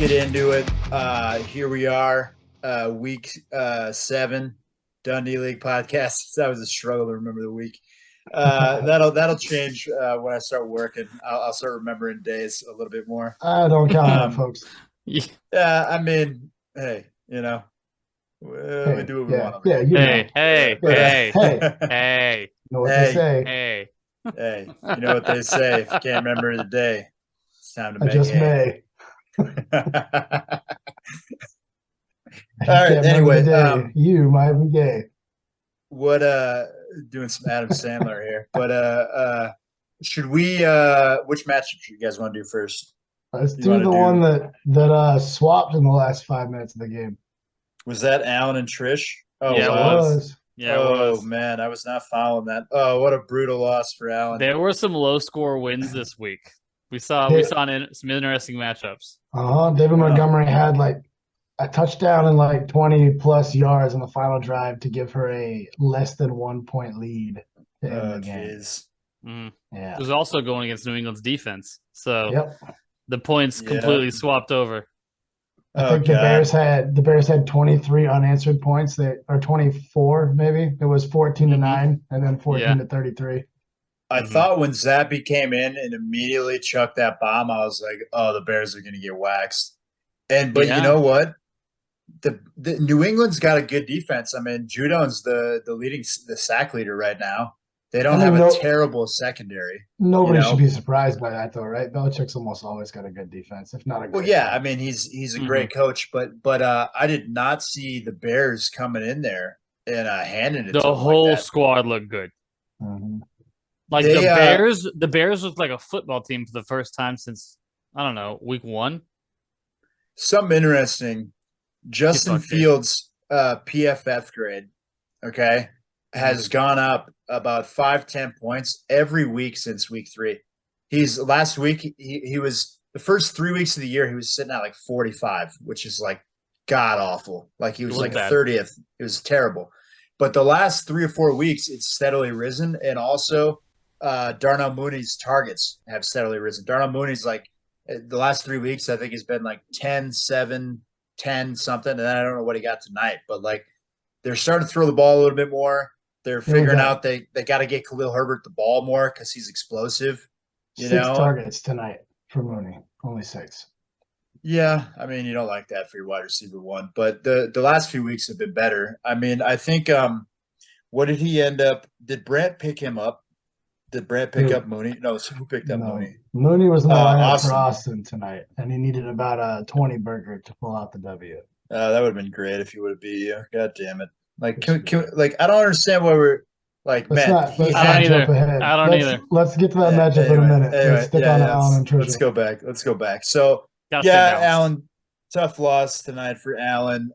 get into it. Here we are, week 7, Dundee League podcast. That was a struggle to remember the week. That'll change when I start working. I'll start remembering days a little bit more. I don't count on it, folks. Yeah, I mean, hey, we do what we want. Hey. You know what they say. Hey, you know what they say. If you can't remember the day, it's time to make I just may. All right. Anyway, you might be gay. What doing some Adam Sandler here, but should we? Which matchup do you guys want to do first? Let's do the one that swapped in the last 5 minutes of the game. Was that Alan and Trish? Oh, yeah, it was. Yeah, it was. Man, I was not following that. Oh, what a brutal loss for Alan. There were some low score wins this week. We saw some interesting matchups. David Montgomery had like a touchdown and like 20 plus yards in the final drive to give her a less than 1 point lead to end the game. Yeah. It was also going against New England's defense. So the points completely swapped over. I think the Bears had 23 unanswered points or 24 maybe. It was 14-9 and then 14-33. I thought when Zappy came in and immediately chucked that bomb, I was like, "Oh, the Bears are going to get waxed." But you know what? The New England's got a good defense. I mean, Judon's the sack leader right now. They don't have a terrible secondary. Nobody should be surprised by that, though, right? Belichick's almost always got a good defense, if not a great. Well, I mean, he's a great coach, but I did not see the Bears coming in there and handing it. The whole squad looked good. Like the Bears looked like a football team for the first time since week 1. Something interesting. Justin Fields' PFF grade, has gone up about 5-10 points every week since week 3. Last week he was the first 3 weeks of the year he was sitting at like 45, which is like god awful. Like he was like a 30th. It was terrible. But the last 3 or 4 weeks it's steadily risen, and also Darnell Mooney's targets have steadily risen. Darnell Mooney's like the last 3 weeks I think has been like 10, 7, 10 something, and then I don't know what he got tonight, but like they're starting to throw the ball a little bit more. They're figuring out they got to get Khalil Herbert the ball more because he's explosive. 6 targets tonight for Mooney, only 6. Yeah, I mean you don't like that for your wide receiver 1, but the last few weeks have been better. I mean I think what did he end up? Did Brant pick him up? Did Brant pick up Mooney? No, who picked up Mooney? Mooney was in the lineup for Austin tonight, and he needed about a 20 burger to pull out the W. That would have been great if he would have beat you. God damn it! Like, I don't understand why we're like, man. I don't either. Let's get to that matchup in a minute. Let's stick on Allen and Tricia. Let's go back. So, Allen, tough loss tonight for Allen.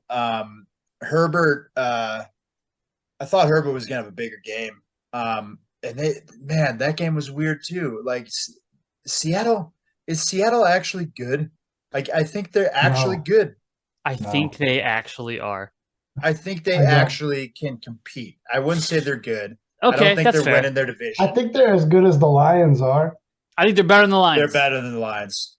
Herbert, I thought Herbert was going to have a bigger game. And that game was weird too. Like, is Seattle actually good? Like, I think they're actually good. I think they actually are. I think they actually can compete. I wouldn't say they're good. Okay, I don't think that's they're fair. winning their division. I think they're as good as the Lions are. I think they're better than the Lions. They're better than the Lions.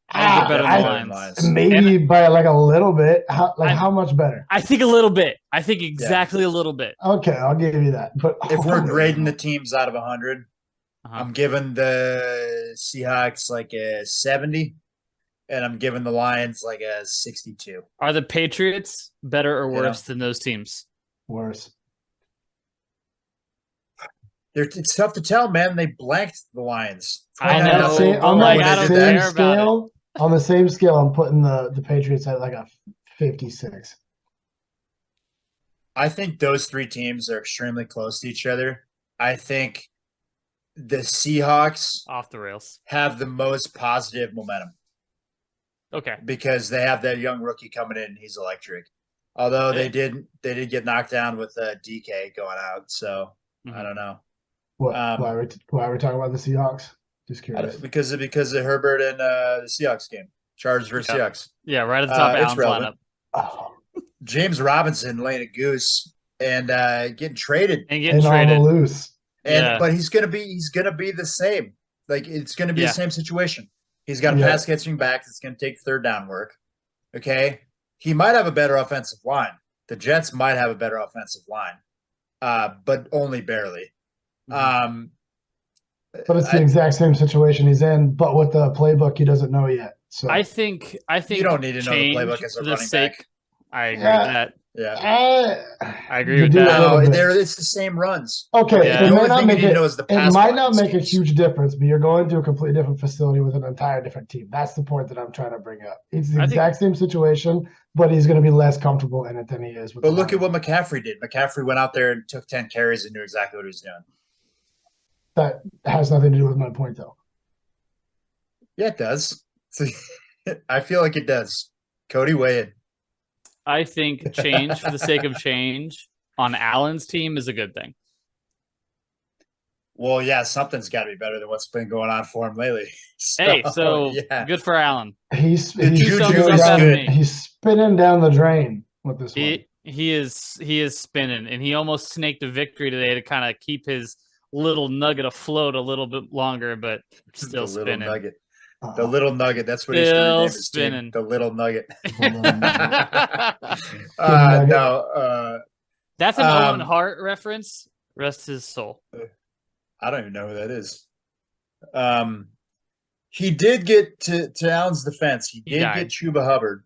Maybe by like a little bit. How much better? I think a little bit. I think exactly a little bit. Okay, I'll give you that. But if we're grading the teams out of 100, I'm giving the Seahawks like a 70, and I'm giving the Lions like a 62. Are the Patriots better or worse than those teams? Worse. It's tough to tell, man. They blanked the Lions. I know. On the same scale, I'm putting the Patriots at like a 56. I think those 3 teams are extremely close to each other. I think the Seahawks off the rails have the most positive momentum. Okay. Because they have that young rookie coming in and he's electric. Although they did get knocked down with DK going out, so I don't know. Why are we talking about the Seahawks? Just curious. Because of Herbert and the Seahawks game. Chargers versus Seahawks. Yeah, right at the top of Allen's lineup. Oh. James Robinson laying a goose and getting traded. And on the loose. But he's gonna be the same. Like it's gonna be the same situation. He's got a pass catching back that's gonna take third down work. Okay, he might have a better offensive line. The Jets might have a better offensive line, but only barely. Mhm. But it's the exact same situation he's in, but with the playbook he doesn't know yet. So I think you don't need to know the change playbook as a for the running back. sake. I agree with that. Yeah, I agree you with do a that. little bit. it's the same runs. Okay, Yeah. it The may only not thing you make need to it. know is the It pass might blocking not make a skills. huge difference, but you're going to a completely different facility with an entire different team. That's the point that I'm trying to bring up. It's the exact same situation, but he's going to be less comfortable in it than he is with. But look at what McCaffrey did. McCaffrey went out there and took 10 carries and knew exactly what he was doing. That has nothing to do with my point, though. Yeah, it does. I feel like it does. Cody, weigh in. I think change for the sake of change on Allen's team is a good thing. Well, yeah, something's got to be better than what's been going on for him lately. So yeah, good for Allen. He's juju spinning is down, good. he's spinning down the drain with this one. He is spinning, and he almost snaked a victory today to kind of keep his little nugget afloat a little bit longer, but still the little spinning. nugget. The little nugget. That's what he should rename his team. The little nugget. No. That's an Owen Hart reference. Rest his soul. I don't even know who that is. He did get to Allen's defense. He did get Chuba Hubbard.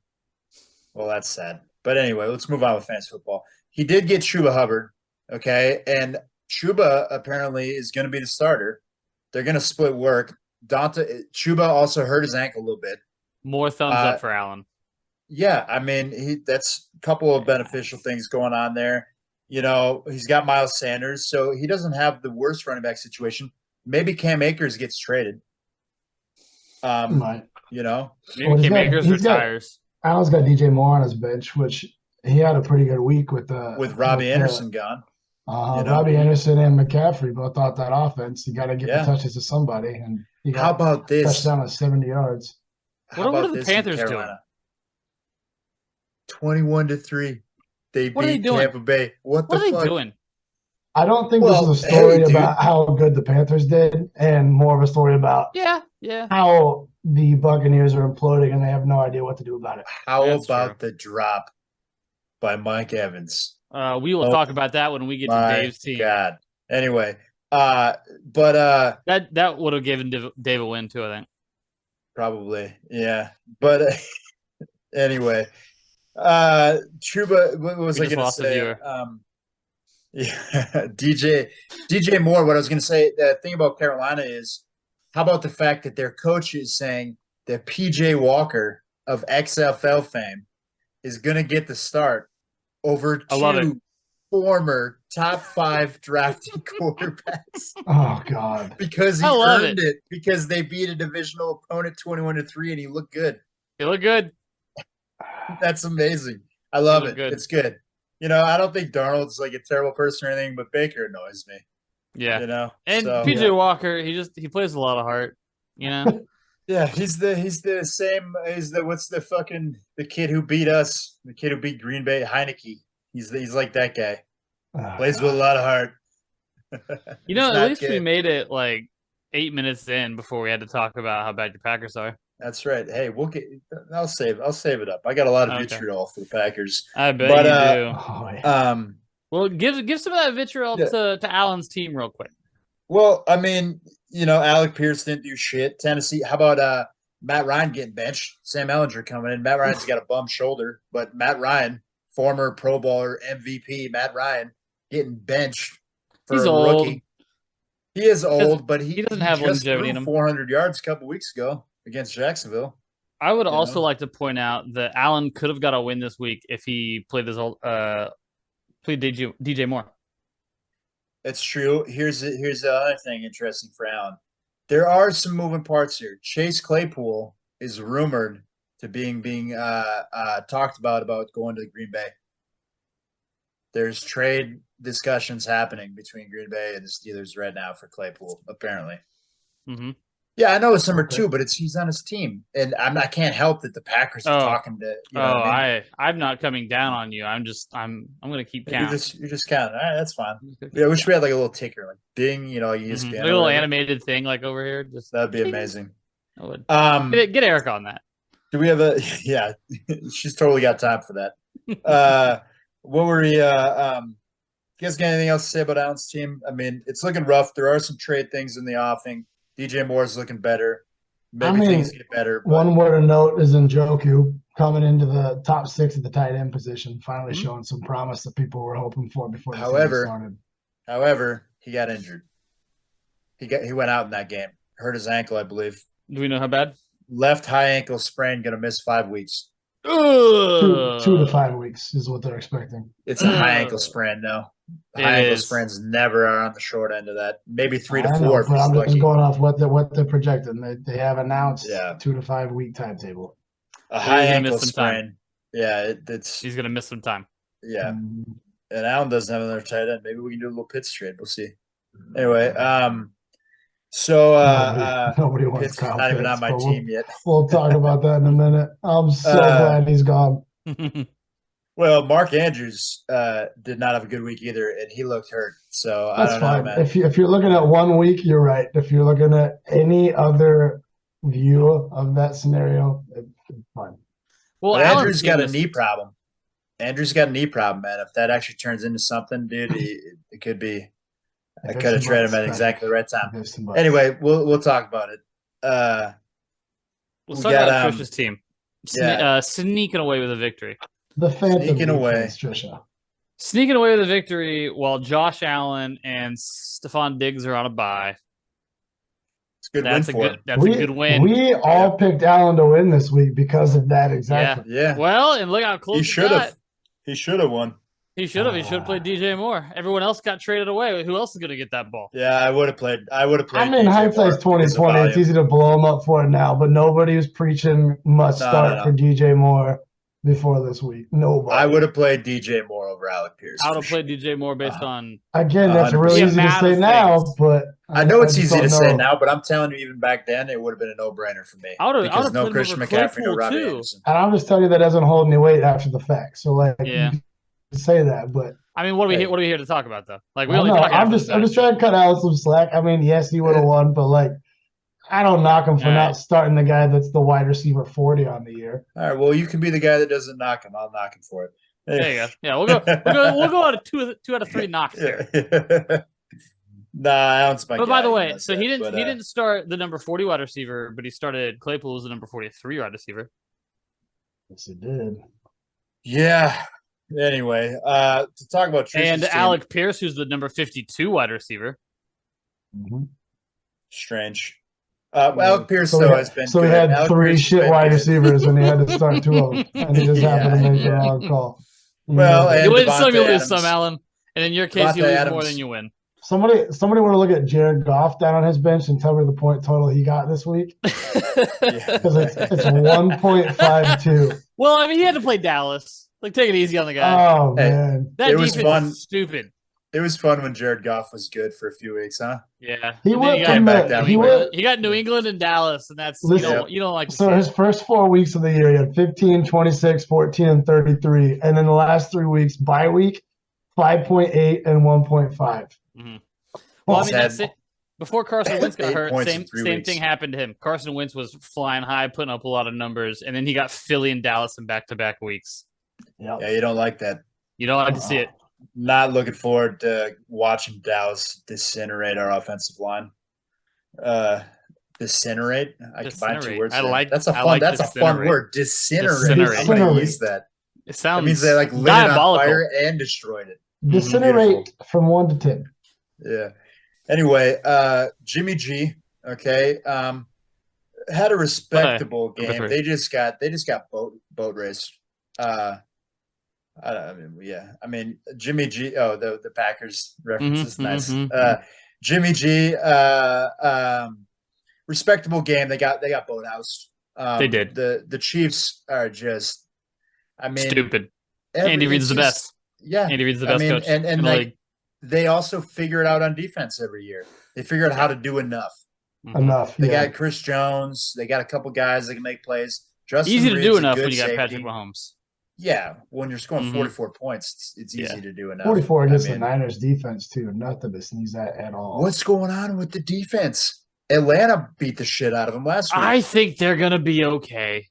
Well, that's sad. But anyway, let's move on with fantasy football. He did get Chuba Hubbard, okay? And Chuba apparently is going to be the starter. They're going to split work. Chuba also hurt his ankle a little bit. More thumbs up for Allen. Yeah, I mean, that's a couple of beneficial things going on there. You know, he's got Miles Sanders, so he doesn't have the worst running back situation. Maybe Cam Akers gets traded. You know, maybe Cam Akers retires. Allen's got DJ Moore on his bench, which he had a pretty good week with Robbie Anderson gone. Robbie Anderson and McCaffrey both thought that offense. You got to get the touches to somebody, and you got how about this touchdown at 70 yards. What are the Panthers doing? 21-3. They beat Tampa Bay. What the fuck? What are they doing? I don't think this is a story about how good the Panthers did, and more of a story about how the Buccaneers are imploding and they have no idea what to do about it. How about the drop by Mike Evans? We will talk about that when we get to Dave's team. God. Anyway, but that would have given Dave a win too, I think. Probably, yeah. But anyway, Chuba, what was I going to say? Yeah, DJ Moore. What I was going to say, the thing about Carolina is, how about the fact that their coach is saying that PJ Walker of XFL fame is going to get the start over two former top 5 drafted quarterbacks. Oh God! Because he earned it. Because they beat a divisional opponent 21-3, and he looked good. He looked good. That's amazing. I love it. Good. It's good. You know, I don't think Darnold's like a terrible person or anything, but Baker annoys me. Yeah. You know? And PJ Walker, he plays a lot of heart, you know? Yeah, he's the same as the kid who beat us, the kid who beat Green Bay, Heineke. He's like that guy. Plays with a lot of heart. You know, at least we made it like 8 minutes in before we had to talk about how bad your Packers are. That's right. Hey, I'll save it up. I got a lot of vitriol for the Packers. I bet you do. Well, give some of that vitriol to Allen's team real quick. Well, I mean, you know, Alec Pierce didn't do shit. Tennessee. How about Matt Ryan getting benched? Sam Ehlinger coming in. Matt Ryan's got a bum shoulder, but Matt Ryan, former Pro Bowler, MVP, Matt Ryan getting benched for He's a old. rookie. He is old, but he doesn't have longevity in him. 400 yards a couple weeks ago against Jacksonville. I would also like to point out that Allen could have got a win this week if he played DJ Moore. It's true. Here's the other thing interesting for Allen. There are some moving parts here. Chase Claypool is rumored to being talked about going to Green Bay. There's trade discussions happening between Green Bay and the Steelers right now for Claypool, apparently. Mm-hmm. Yeah, I know it's number 2, but he's on his team, and I can't help that the Packers are talking to. You know what I mean? I'm not coming down on you. I'm going to keep counting. You're just counting. All right, that's fine. Yeah, I wish we had like a little ticker, like ding, you know, ESPN. Like a little animated thing, like over here. That'd be amazing. I would. Get Eric on that. Do we have a yeah, she's totally got time for that. What were you you guys got anything else to say about Allen's team? I mean, it's looking rough. There are some trade things in the offing. DJ Moore's looking better. Maybe things get better. But... One word to note is Njoku coming into the top 6 at the tight end position, finally showing some promise that people were hoping for before the season started. However, he got injured. He went out in that game. Hurt his ankle, I believe. Do we know how bad? Left high ankle sprain, going to miss 5 weeks. 2 to 5 weeks is what they're expecting. It's a high ankle sprain, no. High ankle sprains never are on the short end of that. Maybe 3 to 4. But I'm just going off what they're projecting. They have announced 2 to 5 week timetable. A high ankle sprain. Yeah, he's going to miss some time. Yeah. And Allen doesn't have another tight end. Maybe we can do a little Pitts trade. We'll see. Anyway, so nobody wants Pitts Kyle not even Pitts, on my team yet. We'll talk about that in a minute. I'm so glad he's gone. Well, Mark Andrews did not have a good week either, and he looked hurt. So that's I don't know, man. If you're looking at 1 week, you're right. If you're looking at any other view of that scenario, it's fine. Well, Andrew's got a knee problem. Andrew's got a knee problem, man. If that actually turns into something, dude, it could be. I could have traded him at exactly the right time. Anyway, we'll talk about it. Let's talk about Trisha's team. Sneaking away with a victory. The Phantom sneaking away. Trisha. Sneaking away with a victory while Josh Allen and Stephon Diggs are on a bye. It's a good win for him. That's a good win. We all picked Allen to win this week because of that exactly. Yeah. Well, and look how close he should have. He should have won. He should have. He should have played DJ Moore. Everyone else got traded away. Who else is going to get that ball? Yeah, I would have played. I mean, hindsight's 2020. It's easy to blow him up for it now, but nobody was preaching must start for DJ Moore before this week. Nobody. I would have played DJ Moore over Alec Pierce. I would have played DJ Moore based on. Again, that's really easy to say now, but I know it's easy to say now, but I'm telling you, even back then, it would have been a no-brainer for me. Because no Christian McCaffrey, no Robbie Anderson. And I'm just telling you that doesn't hold any weight after the fact. So, say that, but I mean, what are we here to talk about though? Like we I'm just trying to cut Allen some slack. I mean, yes, he would have won, but I don't knock him for not starting the guy that's the wide receiver 40 on the year. All right, well, you can be the guy that doesn't knock him. I'll knock him for it. There you go. Yeah, we'll go out of two out of 3 knocks here. Nah, Allen's my guy. But by the way, so he didn't start the number 40 wide receiver, but he started Claypool as the number 43 wide receiver. Yes, he did. Yeah. Anyway, to talk about Trisha's and team, Alec Pierce, who's the number 52 wide receiver. Strange. Alec Pierce has been. So good. he had Alec 3 Pierce shit wide receivers, and he had to start 2 of them, and he just happened to make the wrong call. Well, you win some, you lose some, Alan. And in your case, you lose more than you win. Somebody want to look at Jared Goff down on his bench and tell me the point total he got this week? Because it's 1.52. Well, I mean, he had to play Dallas. Take it easy on the guy. Oh, man. That defense is stupid. It was fun when Jared Goff was good for a few weeks, huh? Yeah. He came back down. He got New England and Dallas, and that's you don't like to see his first 4 weeks of the year, he had 15, 26, 14, and 33. And then the last 3 weeks, bye week, 5.8 and 1.5. Mm-hmm. Well, I mean, that's it. Before Carson Wentz got hurt, same thing happened to him. Carson Wentz was flying high, putting up a lot of numbers, and then he got Philly and Dallas in back-to-back weeks. Yep. Yeah, you don't like that. You don't like to see it. Not looking forward to watching Dallas disintegrate our offensive line. Disintegrate? I combine 2 words. That's a fun word. Disintegrate. I'm going to use that. It sounds. It means they lit it on fire and destroyed it. Disintegrate from 1 to 10. Yeah. Anyway, Jimmy G. Okay, had a respectable game. They just got boat raced. I mean, Jimmy G. Oh, the Packers reference is nice. Jimmy G. Respectable game. They got boathoused. They did. The Chiefs are just. I mean, stupid. Andy Reid's the best. Yeah, Andy Reid's the best coach and in the league. They also figure it out on defense every year. They figure out how to do enough. They got Chris Jones. They got a couple guys that can make plays. Easy to do enough when you got Patrick Mahomes. Yeah, when you're scoring 44 points, it's easy to do enough. 44 against the Niners defense, too. Nothing to sneeze at all. What's going on with the defense? Atlanta beat the shit out of them last week. I think they're going to be okay.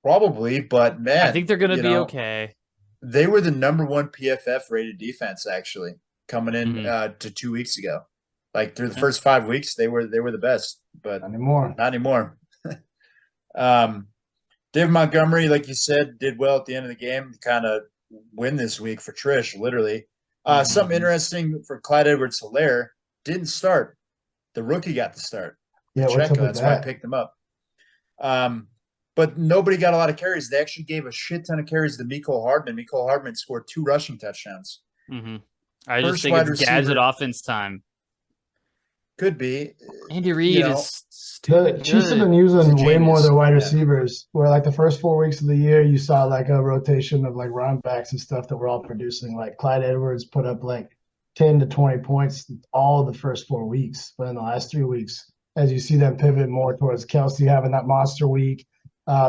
Probably, but man, I think they're going to be okay. They were the number 1 PFF rated defense actually coming in to 2 weeks ago. Like through the first 5 weeks, they were the best, but not anymore. Dave Montgomery, like you said, did well at the end of the game. Kind of win this week for Trish, literally. Something interesting for Clyde Edwards-Helaire, didn't start. The rookie got the start. Yeah, that's why I picked him up. But nobody got a lot of carries. They actually gave a shit ton of carries to Mecole Hardman. Mecole Hardman scored 2 rushing touchdowns. I just think it's gadget offense time. Could be. Andy Reid is the Chiefs have been using way more of their wide receivers. Where like the first 4 weeks of the year, you saw like a rotation of like running backs and stuff that were all producing. Like Clyde Edwards put up like 10 to 20 points all the first 4 weeks. But in the last 3 weeks, as you see them pivot more towards Kelsey having that monster week,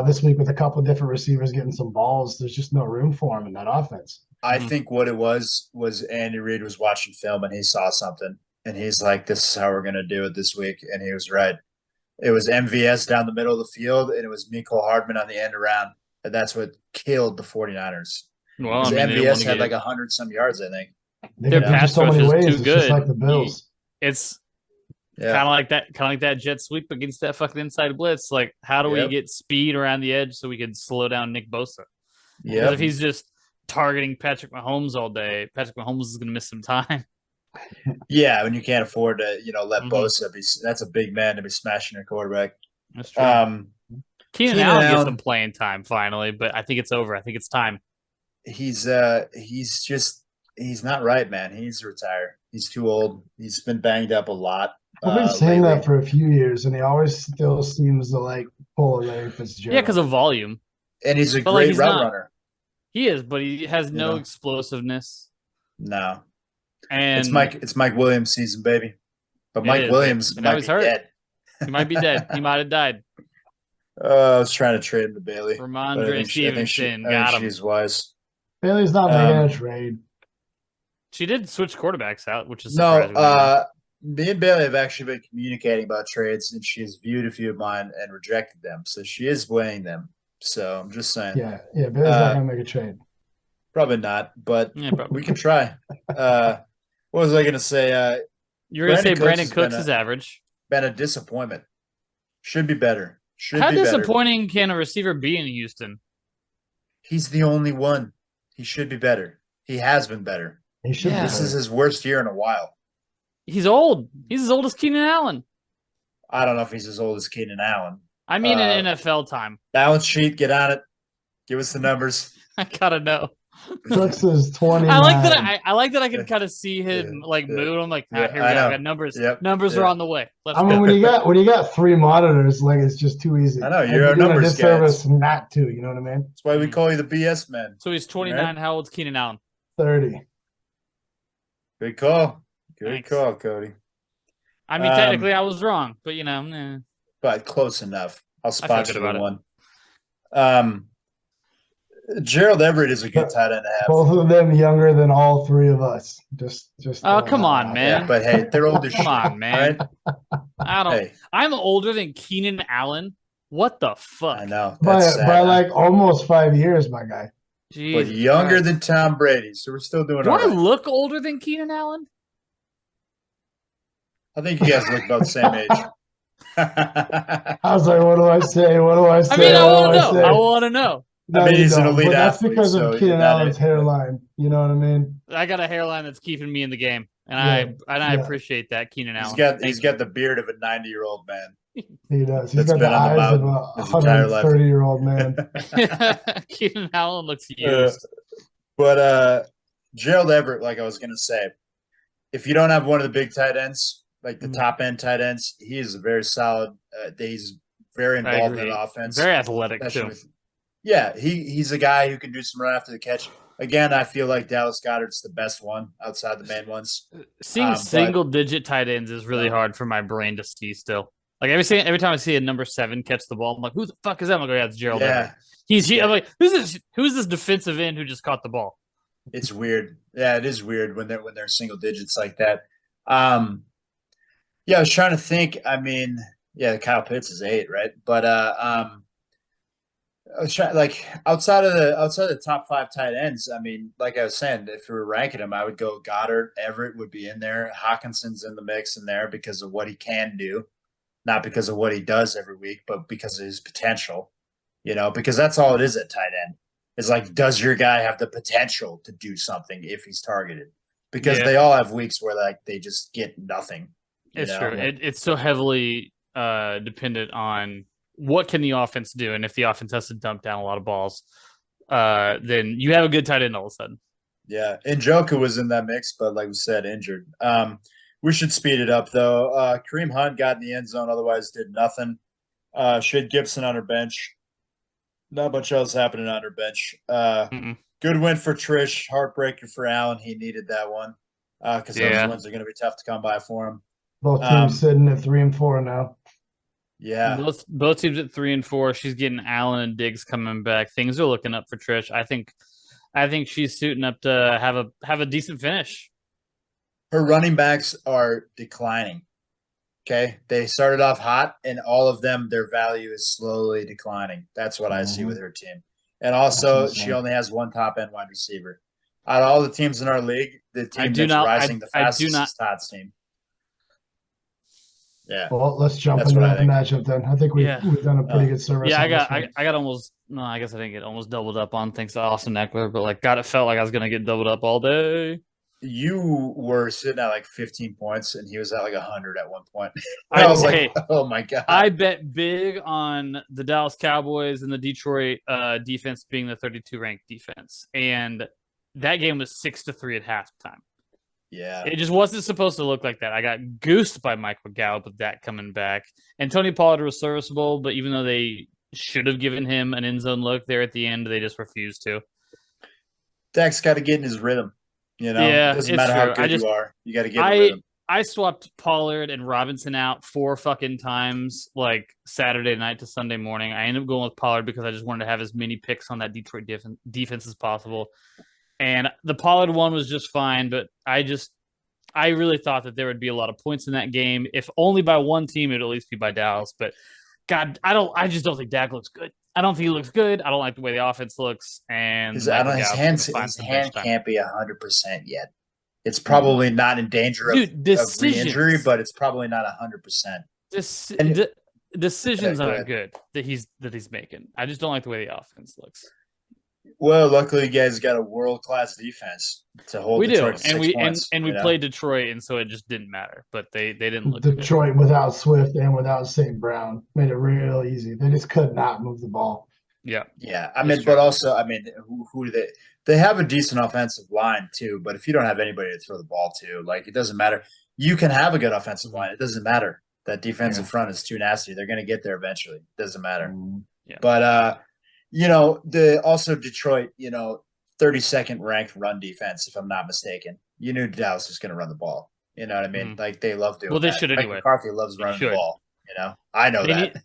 this week with a couple of different receivers getting some balls, there's just no room for him in that offense. I think what it was Andy Reid was watching film and he saw something. And he's like, this is how we're going to do it this week. And he was right. It was MVS down the middle of the field, and it was Mecole Hardman on the end around. And that's what killed the 49ers. Well, MVS had like 100-some yards, I think. Their pass rush is too good. Just like the Bills. It's kind of like that jet sweep against that fucking inside blitz. Like, how do we get speed around the edge so we can slow down Nick Bosa? Because if he's just targeting Patrick Mahomes all day, Patrick Mahomes is going to miss some time. Yeah, when you can't afford to, let Bosa be. That's a big man to be smashing your quarterback. That's true. Keenan Allen gets some playing time finally, but I think it's over. I think it's time. He's not right, man. He needs to retire. He's too old. He's been banged up a lot. I've been saying that for a few years, and he always still seems to like pull a Larry Fitzgerald. Yeah, because of volume. And he's a great route runner. He is, but he has no explosiveness. No. And it's Mike Williams season, baby. But Mike Williams might be dead. He might be dead. He might have died. I was trying to trade him to Bailey. Ramondre Stevenson got him. She's wise. Bailey's not making a trade. She did switch quarterbacks out, which is surprising. Me and Bailey have actually been communicating about trades, and she has viewed a few of mine and rejected them. So she is weighing them. So I'm just saying. Yeah, Bailey's not going to make a trade. Probably not, but we can try. What was I going to say? You were going to say Brandon Cooks is average. Been a disappointment. Should be better. How disappointing can a receiver be in Houston? He's the only one. He should be better. He has been better. This is his worst year in a while. He's old. He's as old as Keenan Allen. I don't know if he's as old as Keenan Allen. I mean, in NFL time. Balance sheet, get on it. Give us the numbers. I gotta know. Cooks is 29. I like that I can kind of see him move. I'm like, here we go. I got numbers. Numbers are on the way. Let's go. When you got 3 monitors, like it's just too easy. I know you're a numbers guy. Not to, you know what I mean? That's why we call you the BS man. So he's 29. Right? How old's Keenan Allen? 30. Good call. Good call, Cody. I mean, technically, I was wrong, but but close enough. I'll spot you the one. Gerald Everett is a good tight end to have. Both of them younger than all 3 of us. Come on, man. Yeah, but hey, they're older. Come on, man. Right? I'm older than Keenan Allen. What the fuck? I know. By like almost 5 years, my guy. Jesus but younger than Tom Brady, so we're still doing all right. Do I look older than Keenan Allen? I think you guys look about the same age. I was like, what do I say? What do I say? I mean, I want to know. I mean, he's an elite athlete. That's because of Keenan Allen's hairline. You know what I mean? I got a hairline that's keeping me in the game, and I appreciate that, Keenan Allen. He's got the beard of a 90-year-old man. He does. He's got the eyes of a 130-year-old man. Keenan Allen looks used. But Gerald Everett, like I was going to say, if you don't have one of the big tight ends, like the top-end tight ends, he is a very solid he's very involved in the offense. Very athletic, too. He's a guy who can do some run after the catch. Again, I feel like Dallas Goedert's the best one outside the main ones. Seeing single-digit tight ends is really hard for my brain to see still. Like every time I see a number 7 catch the ball, I'm like, who the fuck is that? I'm like, it's Gerald Everett. I'm like, who's this defensive end who just caught the ball? It's weird. Yeah, it is weird when they're single digits like that. I was trying to think. I mean, Kyle Pitts is 8, right? But I was trying, like outside of the top 5 tight ends. I mean, like I was saying, if we were ranking them, I would go Goddard. Everett would be in there. Hawkinson's in the mix in there because of what he can do, not because of what he does every week, but because of his potential. Because that's all it is at tight end. It's like, does your guy have the potential to do something if he's targeted? Because they all have weeks where like they just get nothing. It's true. It's so heavily dependent on what can the offense do, and if the offense has to dump down a lot of balls, then you have a good tight end all of a sudden. Yeah, and Njoku was in that mix, but like we said, injured. We should speed it up though. Kareem Hunt got in the end zone, otherwise did nothing. Shade Gibson on her bench. Not much else happening on her bench. Good win for Trish. Heartbreaker for Allen. He needed that one because those wins are going to be tough to come by for him. Both teams sitting at 3 and 4 now. Yeah, both teams at 3 and 4. She's getting Allen and Diggs coming back. Things are looking up for Trish. I think she's suiting up to have a decent finish. Her running backs are declining. Okay, they started off hot, and all of them, their value is slowly declining. That's what I see with her team. And also, she only has one top-end wide receiver. Out of all the teams in our league, the team that's rising the fastest is Todd's team. Yeah. Well, let's jump into that matchup then. I think we've done a pretty good service. Yeah, I got almost I guess I didn't get almost doubled up on thanks to Austin Eckler, but like it felt like I was gonna get doubled up all day. You were sitting at like 15 points, and he was at like 100 at one point. I was like, oh my God. I bet big on the Dallas Cowboys and the Detroit defense being the 32 ranked defense. And that game was 6-3 at halftime. Yeah. It just wasn't supposed to look like that. I got goosed by Michael Gallup with that coming back. And Tony Pollard was serviceable, but even though they should have given him an end zone look there at the end, they just refused to. Dak's got to get in his rhythm. It doesn't matter how good you are. You got to get in rhythm. I swapped Pollard and Robinson out 4 fucking times, like Saturday night to Sunday morning. I ended up going with Pollard because I just wanted to have as many picks on that Detroit defense as possible. And the Pollard one was just fine, but I really thought that there would be a lot of points in that game. If only by one team, it'd at least be by Dallas. But God, I just don't think Dak looks good. I don't think he looks good. I don't like the way the offense looks. And his hand can't be 100% yet. It's probably not in danger of re-injury, but it's probably not 100%. Decisions aren't good that he's making. I just don't like the way the offense looks. Well, luckily, you guys got a world-class defense to hold. We Detroit do, to 6 points, and we played Detroit, and so it just didn't matter. But they didn't look Detroit good. Without Swift and without St. Brown made it real easy. They just could not move the ball. Yeah. I mean, but also, I mean, who do they? They have a decent offensive line too, but if you don't have anybody to throw the ball to, like it doesn't matter. You can have a good offensive line. It doesn't matter. That defensive front is too nasty. They're going to get there eventually. It doesn't matter. Yeah. But also Detroit, 32nd ranked run defense, if I'm not mistaken. You knew Dallas was going to run the ball. You know what I mean? Like they love doing. Well, they should anyway. Mike McCarthy loves running the ball. I know that.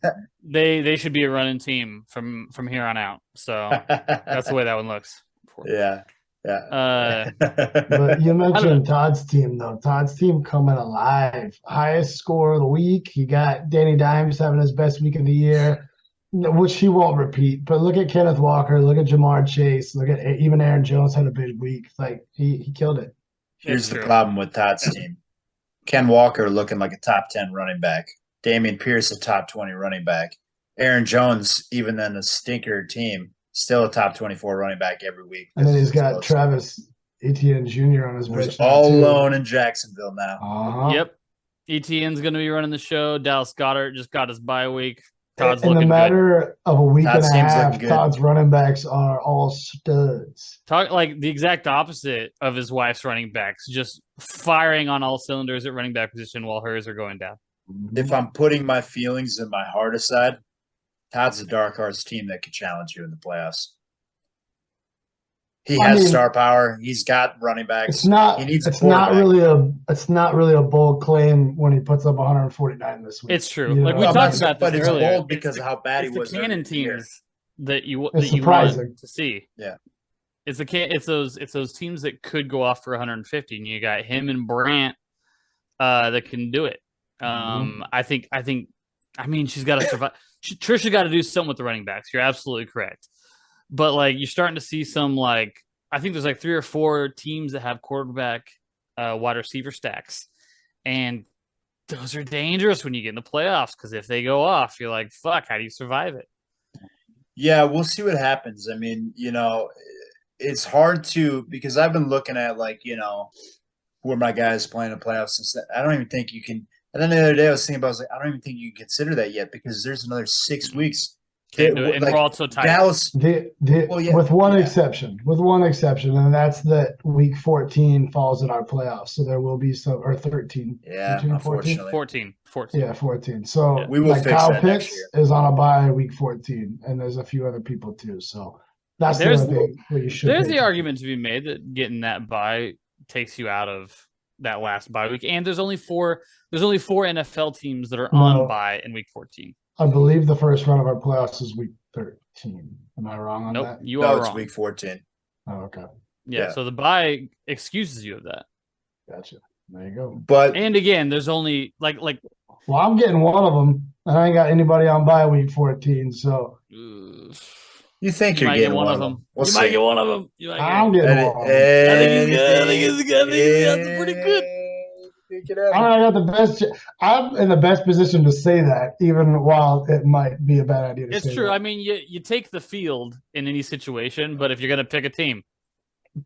They should be a running team from here on out. So that's the way that one looks. Yeah. But you mentioned Todd's team, though. Todd's team coming alive. Highest score of the week. You got Danny Dimes having his best week of the year, which he won't repeat. But look at Kenneth Walker. Look at Jamar Chase. Look at even Aaron Jones had a big week. Like he killed it. Here's the problem with Todd's team. Ken Walker looking like a top 10 running back. Dameon Pierce, a top 20 running back. Aaron Jones, even then a stinker team, still a top 24 running back every week. And then he's got Travis Etienne Jr. on his bench. All alone in Jacksonville now. Uh-huh. Yep. Etienne's going to be running the show. Dallas Goedert just got his bye week. Todd's in a matter of a week and a half, Todd's running backs are all studs. Talk like the exact opposite of his wife's running backs, just firing on all cylinders at running back position while hers are going down. If I'm putting my feelings and my heart aside, Todd's a dark horse team that could challenge you in the playoffs. He has star power. He's got running backs. It's not really a bold claim when he puts up 149 this week. It's true. Like we talked about this but it's earlier. bold because of how bad he was. The Cannon teams that you want to see. Yeah. It's those teams that could go off for 150, and you got him and Brant that can do it. I think I mean, she's got to survive. Trisha got to do something with the running backs. You're absolutely correct. But like, you're starting to see some like, I think there's like 3 or 4 teams that have quarterback, wide receiver stacks, and those are dangerous when you get in the playoffs because if they go off, you're like, fuck, how do you survive it? Yeah, we'll see what happens. I mean, it's hard to because I've been looking at like who are my guys playing in the playoffs and stuff. I don't even think you can. And then the other day I was thinking about, I was like, I don't even think you can consider that yet because there's another 6 weeks. Can't do it. And we're all so tight. Dallas, with one exception, and that's that week 14 falls in our playoffs. So there will be some, or 13. Yeah, unfortunately. 14. Yeah, 14. So we will fix Kyle that Pitts next year. is on a bye week 14, and there's a few other people too. So that's the other thing where you should. There's the argument to be made that getting that bye takes you out of that last bye week, and there's only 4 NFL teams that are on bye in week 14. I believe the first round of our playoffs is week 13. Am I wrong on that? You are wrong. It's week 14. Oh, okay. Yeah, so the bye excuses you of that. Gotcha. There you go. And again, there's only like. Well, I'm getting one of them, and I ain't got anybody on bye week 14. So you think you're getting one of them? You might get one of them. I'm getting one. I think he's good. I think he's pretty good. I got the best. I'm in the best position to say that, even while it might be a bad idea to say It's true. that. I mean, you take the field in any situation, but if you're going to pick a team,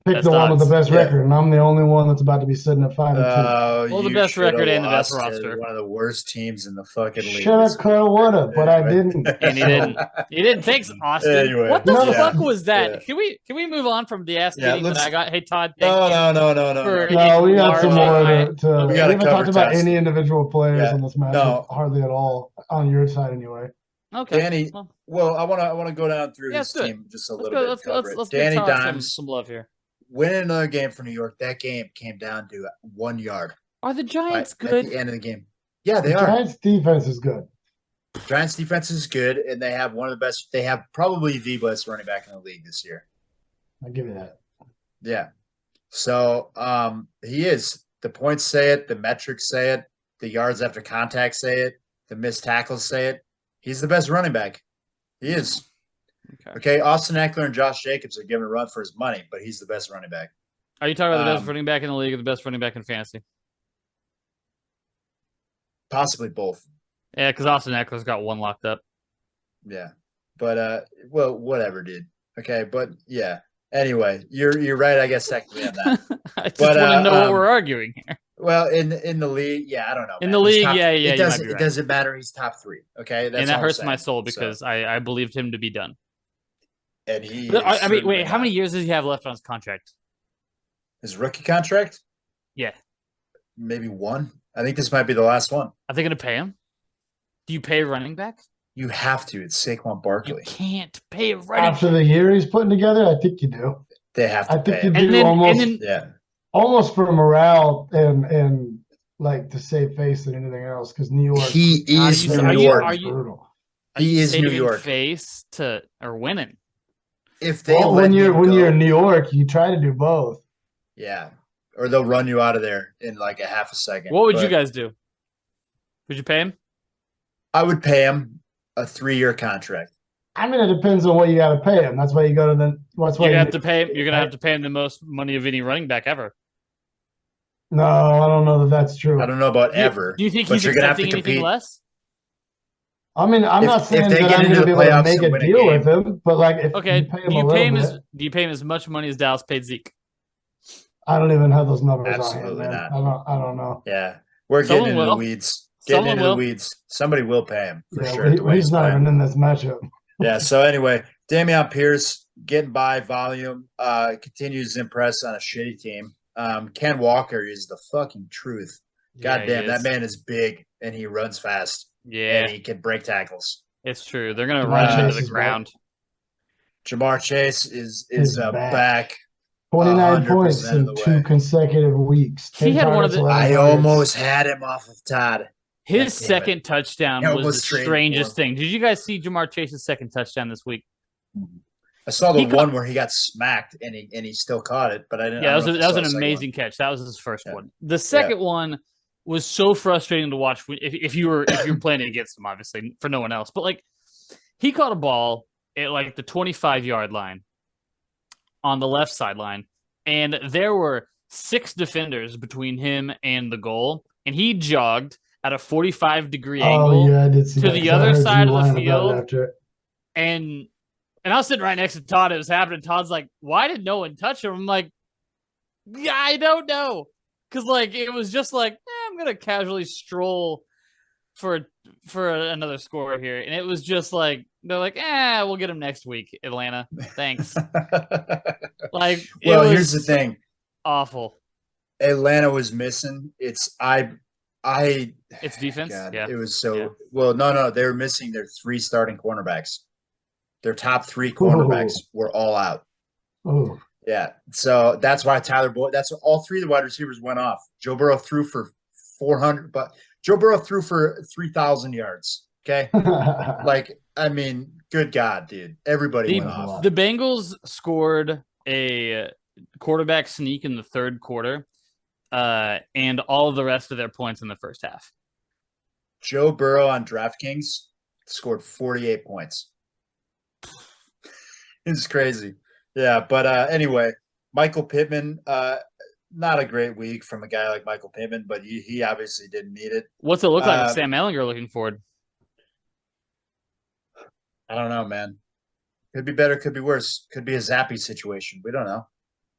pick the one with the best record, and I'm the only one that's about to be sitting at 5-2. Well, the best record and the best roster. One of the worst teams in the fucking league. Should have, could have, would have, but I didn't. And he didn't. He didn't. Thanks, Austin. Anyway, what the fuck was that? Yeah. Can we move on from the ass beating that I got? Hey, Todd. No. No, we got some more to we haven't talked about any individual players in this match. No. Hardly at all on your side, anyway. Okay. Danny. Well, I want to go down through his team just a little bit. Let's Danny get Dimes. Some love here. Winning another game for New York. That game came down to 1 yard. Are the Giants good? At the end of the game. Yeah, they are. Giants defense is good. Giants defense is good, and they have one of the best. They have probably the best running back in the league this year. I'll give you that. Yeah. So he is. The points say it. The metrics say it. The yards after contact say it. The missed tackles say it. He's the best running back. He is. Okay, Austin Eckler and Josh Jacobs are giving a run for his money, but he's the best running back. Are you talking about the best running back in the league or the best running back in fantasy? Possibly both. Yeah, because Austin Eckler's got one locked up. Yeah, but well, whatever, dude. Okay, but yeah. Anyway, you're right. I guess technically on that. I just want to know what we're arguing here. Well, in the league, yeah, I don't know. In the league, yeah. It doesn't matter. He's top 3. Okay, and that hurts my soul because I believed him to be done. And he. I mean, wait. How many years does he have left on his contract? His rookie contract? Yeah. Maybe 1. I think this might be the last one. Are they going to pay him? Do you pay running back? You have to. It's Saquon Barkley. You can't pay a running back. After the year he's putting together, I think you do. They have to pay him. I think you do almost for morale and like to save face than anything else because New York. He is New York. Brutal. He is New York. Face to or winning. If they when you're in New York, you try to do both. Yeah, or they'll run you out of there in like a half a second. What would you guys do? Would you pay him? I would pay him a 3-year contract. I mean, it depends on what you got to pay him. That's why you go to the. That's why you have to pay him. You're gonna have to pay him the most money of any running back ever. No, I don't know that that's true. I don't know about ever. Do you think he's accepting anything less? I mean, I'm not saying that I'm going to be able to make a deal with him, but like, if you pay him do you pay him as much money as Dallas paid Zeke? I don't even have those numbers. Absolutely on hand, not. I don't know. Yeah, we're getting into the weeds. The weeds. Somebody will pay him for sure. He's not even in this matchup. Yeah. So anyway, Dameon Pierce getting by volume, continues to impress on a shitty team. Ken Walker is the fucking truth. God damn, that man is big and he runs fast. Yeah, and he can break tackles. It's true. They're gonna run him into the ground. Jamar Chase is back. 29 points in 2 consecutive weeks. He had one of the. I almost had him off of Todd. His second touchdown was the strangest thing. Did you guys see Jamar Chase's second touchdown this week? I saw the one where he got smacked and he still caught it, but I didn't. Yeah, that was an amazing catch. That was his first one. The second one, was so frustrating to watch if you were playing against him, obviously, for no one else. But like, he caught a ball at like the 25-yard line on the left sideline, and there were 6 defenders between him and the goal, and he jogged at a 45-degree angle to the other side of the field. And I was sitting right next to Todd. It was happening. Todd's like, "Why did no one touch him?" I'm like, "Yeah, I don't know." Because like it was just like, I'm gonna casually stroll for another score here, and it was just like they're like, we'll get him next week, Atlanta. Thanks. Like, well, here's the thing. Awful. Atlanta was missing. It's defense. God, yeah, it was so well. No, they were missing their 3 starting cornerbacks. Their top 3 cornerbacks were all out. Oh. Yeah, so that's why Tyler Boyd. That's all 3 of the wide receivers went off. Joe Burrow threw for 400, but Joe Burrow threw for 3,000 yards. Okay, like I mean, good God, dude, everybody went off. The Bengals scored a quarterback sneak in the 3rd quarter, and all of the rest of their points in the first half. Joe Burrow on DraftKings scored 48 points. It's crazy. Yeah, but anyway, Michael Pittman, not a great week from a guy like Michael Pittman, but he obviously didn't need it. What's it look like with Sam Ehlinger looking forward? I don't know, man. Could be better, could be worse. Could be a Zappy situation. We don't know.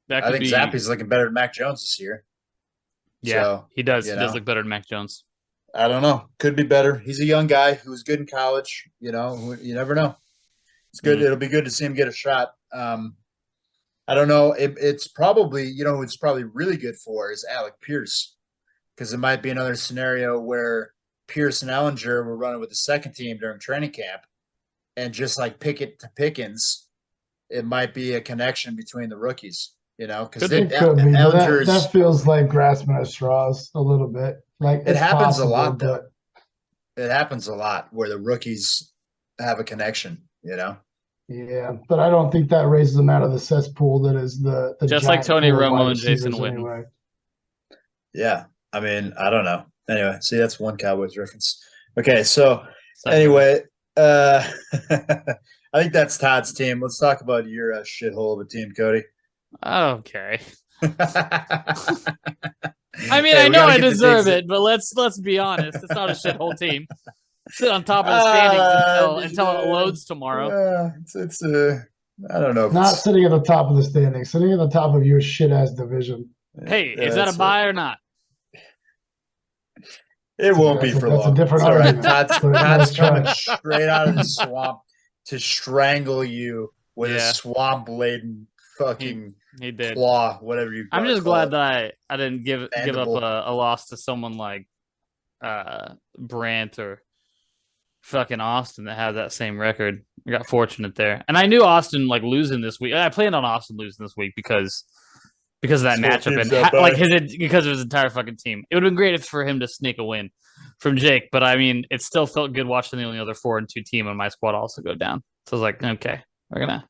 I think Zappy's looking better than Mac Jones this year. Yeah, so, he does. He does look better than Mac Jones. I don't know. Could be better. He's a young guy who was good in college. You never know. It's good. It'll be good to see him get a shot. I don't know. It's probably, who it's probably really good for is Alec Pierce, because it might be another scenario where Pierce and Ehlinger were running with the second team during training camp, and just like Pickett to Pickens, it might be a connection between the rookies. Because that feels like grasping at straws a little bit. Like it happens a lot, though. It happens a lot where the rookies have a connection. Yeah, but I don't think that raises them out of the cesspool that is the just like Tony Romo and Jason Witten. Anyway. Yeah, I mean, I don't know. Anyway, see, that's one Cowboys reference. Okay, so anyway, I think that's Todd's team. Let's talk about your shithole of a team, Cody. Okay. I mean, I know I deserve it, but let's be honest. It's not a shithole team. Sit on top of the standings until it loads tomorrow. It's I don't know. Not sitting at the top of the standings, sitting at the top of your shit ass division. Hey, is that a buy or not? It won't be for long. That's a different argument. Todd's coming straight out of the swamp to strangle you with a swamp laden fucking claw, whatever you. I'm just glad that I didn't give up a loss to someone like Brant or fucking Austin that has that same record. I got fortunate there, and I knew Austin losing this week. I planned on Austin losing this week because of that matchup and because of his entire fucking team. It would have been great for him to sneak a win from Jake, but I mean, it still felt good watching the only other 4-2 team on my squad also go down. So I was like, okay, we're gonna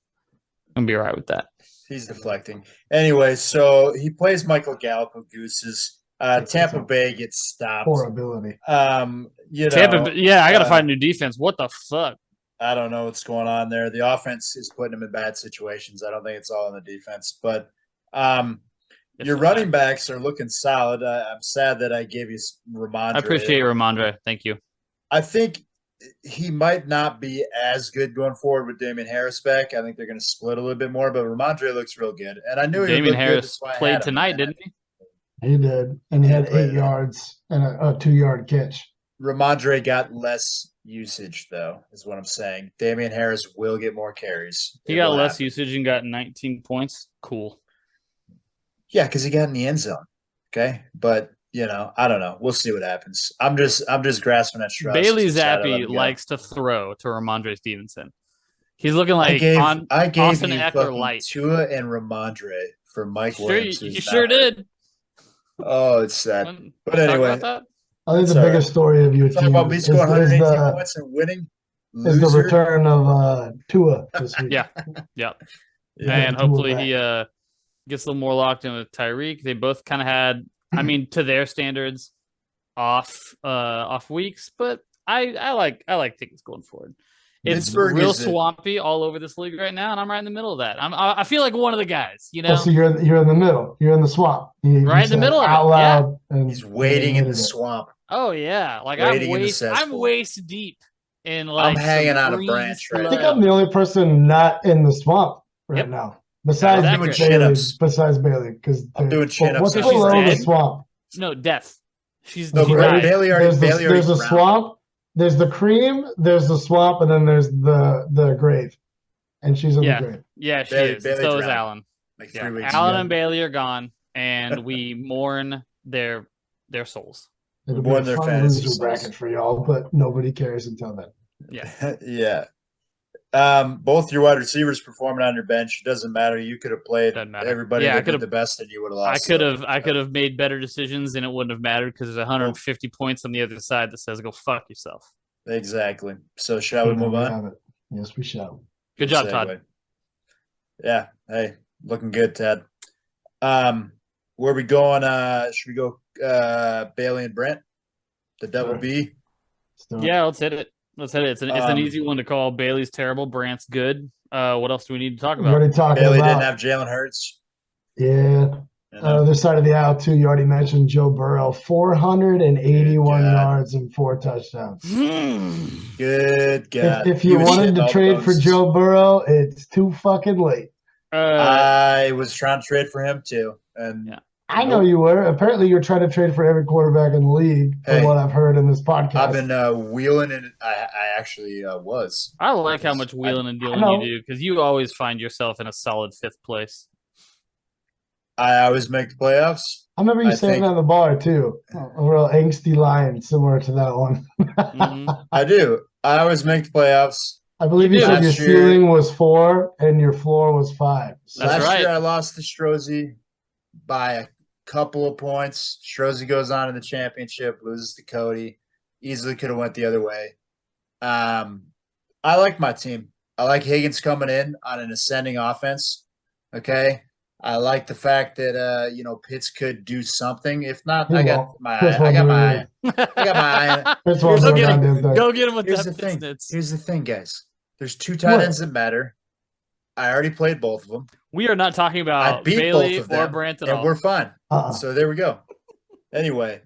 be all right with that. He's deflecting anyway. So he plays Michael Gallup, who gooses. Tampa Bay gets stopped. Poor ability. Tampa, I got to find a new defense. What the fuck? I don't know what's going on there. The offense is putting them in bad situations. I don't think it's all in the defense, but your running backs are looking solid. I'm sad that I gave you Ramondre. I appreciate Ramondre. Thank you. I think he might not be as good going forward with Damian Harris back. I think they're going to split a little bit more, but Ramondre looks real good. And I knew Damian Harris played tonight, didn't he? He did, and he had 8 yards and a 2-yard catch. Ramondre got less usage, though, is what I'm saying. Damian Harris will get more carries. He got less usage and got 19 points. Cool. Yeah, because he got in the end zone. Okay, but I don't know. We'll see what happens. I'm just grasping at straws. Bailey Zappi likes to throw to Ramondre Stevenson. He's looking like I gave Austin you Eckler light. Tua and Ramondre for Mike Williams. You sure did. Oh, it's sad. But anyway, I think the biggest story of your team about me scoring 118 points and winning is the return of Tua this week. Yeah. And hopefully he gets a little more locked in with Tyreek. They both kind of had, I mean, to their standards, off weeks, but I like things going forward. It's Pittsburgh real swampy all over this league right now, and I'm right in the middle of that. I feel like one of the guys, you know. So you're in the middle. You're in the swamp. Right in the middle of it. Loud, yeah. and he's wading in the swamp. Oh yeah, like I'm waist deep in like. I'm hanging on a branch. I think I'm the only person not in the swamp right now. Besides Bailey, because I'm doing chin-ups. What's below the swamp? No, death. She's no, Bailey already. There's a swamp. There's the cream. There's the swamp, and then there's the grave, and she's in the grave. Yeah, she is. Bailey so is Alan. Like 3 weeks Alan ago. and Bailey are gone, and we mourn their souls. It'll be a fun loser bracket for y'all, but nobody cares until then. Yeah, yeah. Both your wide receivers performing on your bench. It doesn't matter. You could have played everybody that did the best, and you would have lost. I could have made better decisions, and it wouldn't have mattered because there's 150 points on the other side that says "go fuck yourself." Exactly. So shall we move on? Yes, we shall. Good job, Todd. Yeah. Hey, looking good, Ted. Where are we going? Should we go Bailey and Brent? The double B? Yeah, let's hit it. It's an easy one to call. Bailey's terrible. Brant's good. What else do we need to talk about? Bailey didn't have Jalen Hurts. Yeah. Other side of the aisle, too, you already mentioned Joe Burrow. 481 yards and 4 touchdowns. Good God. If you wanted to trade for Joe Burrow, it's too fucking late. I was trying to trade for him, too. And I know you were. Apparently, you're trying to trade for every quarterback in the league, from what I've heard in this podcast. I've been wheeling, and I actually was. I like how much wheeling and dealing you do, because you always find yourself in a solid 5th place. I always make the playoffs. I remember you saying on the bar, too. A real angsty line similar to that one. I do. I always make the playoffs. I believe you said your ceiling was 4 and your floor was 5. So last year I lost to Strozzi by a couple of points. Strozzi goes on in the championship, loses to Cody. Easily could have went the other way. I like my team. I like Higgins coming in on an ascending offense. Okay. I like the fact that Pitts could do something. If not, I got my eye. Go get him with Here's the thing. Here's the thing, guys. There's 2 tight ends that matter. I already played both of them. We are not talking about Bailey or Brant at all. And we're fine. So there we go. Anyway,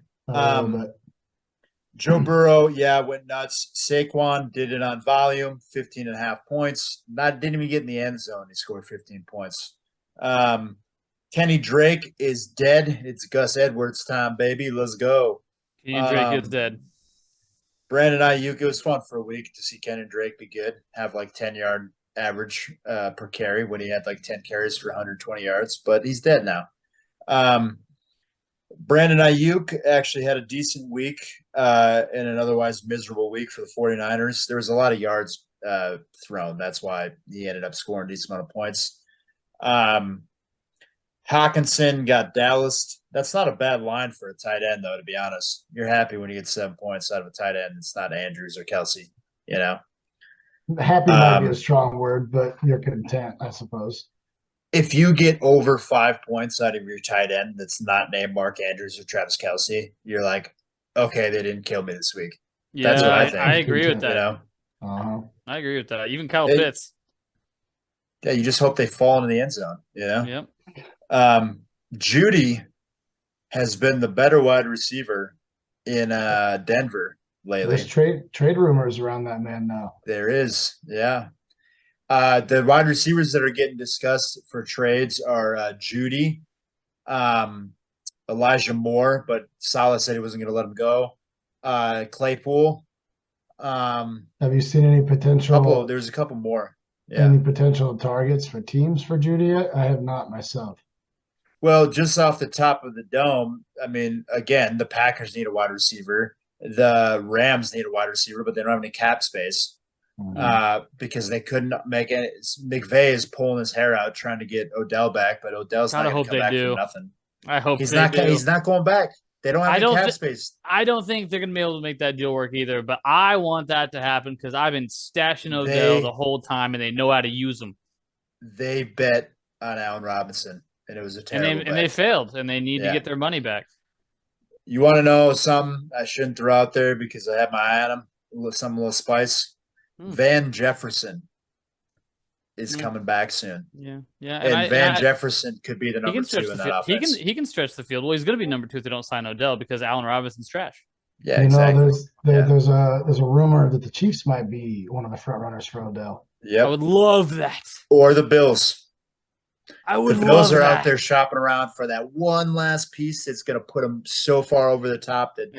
Joe Burrow, went nuts. Saquon did it on volume, 15.5 points. Didn't even get in the end zone. He scored 15 points. Kenny Drake is dead. It's Gus Edwards time, baby. Let's go. Kenny Drake is dead. Brandon Ayuk, it was fun for a week to see Kenny Drake be good. Have like 10-yard average per carry when he had like 10 carries for 120 yards, but he's dead now. Brandon Ayuk actually had a decent week in an otherwise miserable week for the 49ers. There was a lot of yards thrown. That's why he ended up scoring a decent amount of points. Hawkinson got Dallas. That's not a bad line for a tight end, though, to be honest. You're happy when you get 7 points out of a tight end. It's not Andrews or Kelsey, Happy might be a strong word, but you're content, I suppose. If you get over 5 points out of your tight end that's not named Mark Andrews or Travis Kelsey, you're like, okay, they didn't kill me this week. Yeah, that's what I think. I agree with that. I agree with that. Even Kyle Pitts. Yeah, you just hope they fall into the end zone, Yep. Judy has been the better wide receiver in Denver lately. There's trade rumors around that man now. There is, yeah. The wide receivers that are getting discussed for trades are Judy, Elijah Moore, but Saleh said he wasn't going to let him go. Claypool. Have you seen any potential? There's a couple more. Yeah. Any potential targets for teams for Judy yet? I have not myself. Well, just off the top of the dome, I mean, again, the Packers need a wide receiver. The Rams need a wide receiver, but they don't have any cap space because they couldn't make it. McVay is pulling his hair out trying to get Odell back, but Odell's not going to come back from nothing. I hope he's not going back. They don't have any cap space. I don't think they're going to be able to make that deal work either, but I want that to happen because I've been stashing Odell the whole time, and they know how to use him. They bet on Allen Robinson, and it was a terrible bet. And they failed, and they need to get their money back. You want to know something I shouldn't throw out there because I have my eye on him? Some little spice. Van Jefferson is coming back soon. Yeah. And Van Jefferson could be the number 2 in that offense. He can stretch the field. Well, he's going to be number 2 if they don't sign Odell because Allen Robinson's trash. Yeah, exactly. There's a rumor that the Chiefs might be one of the front runners for Odell. Yep. I would love that. Or the Bills. The Bills are out there shopping around for that one last piece that's going to put them so far over the top that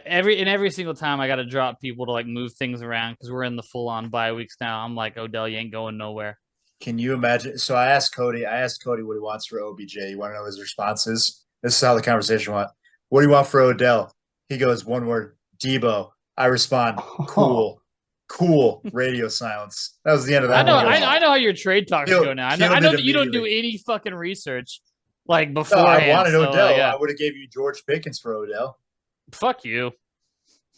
every single time I got to drop people to like move things around because we're in the full on bye weeks now. I'm like, Odell, you ain't going nowhere. Can you imagine? So I asked Cody what he wants for OBJ. You want to know his response is? This is how the conversation went. What do you want for Odell? He goes, one word, Debo. I respond, cool. Cool. Radio silence. That was the end of that. I know how your trade talks go now. I know that you don't do any fucking research like before. No, I wanted Odell. I would have gave you George Pickens for Odell. Fuck you.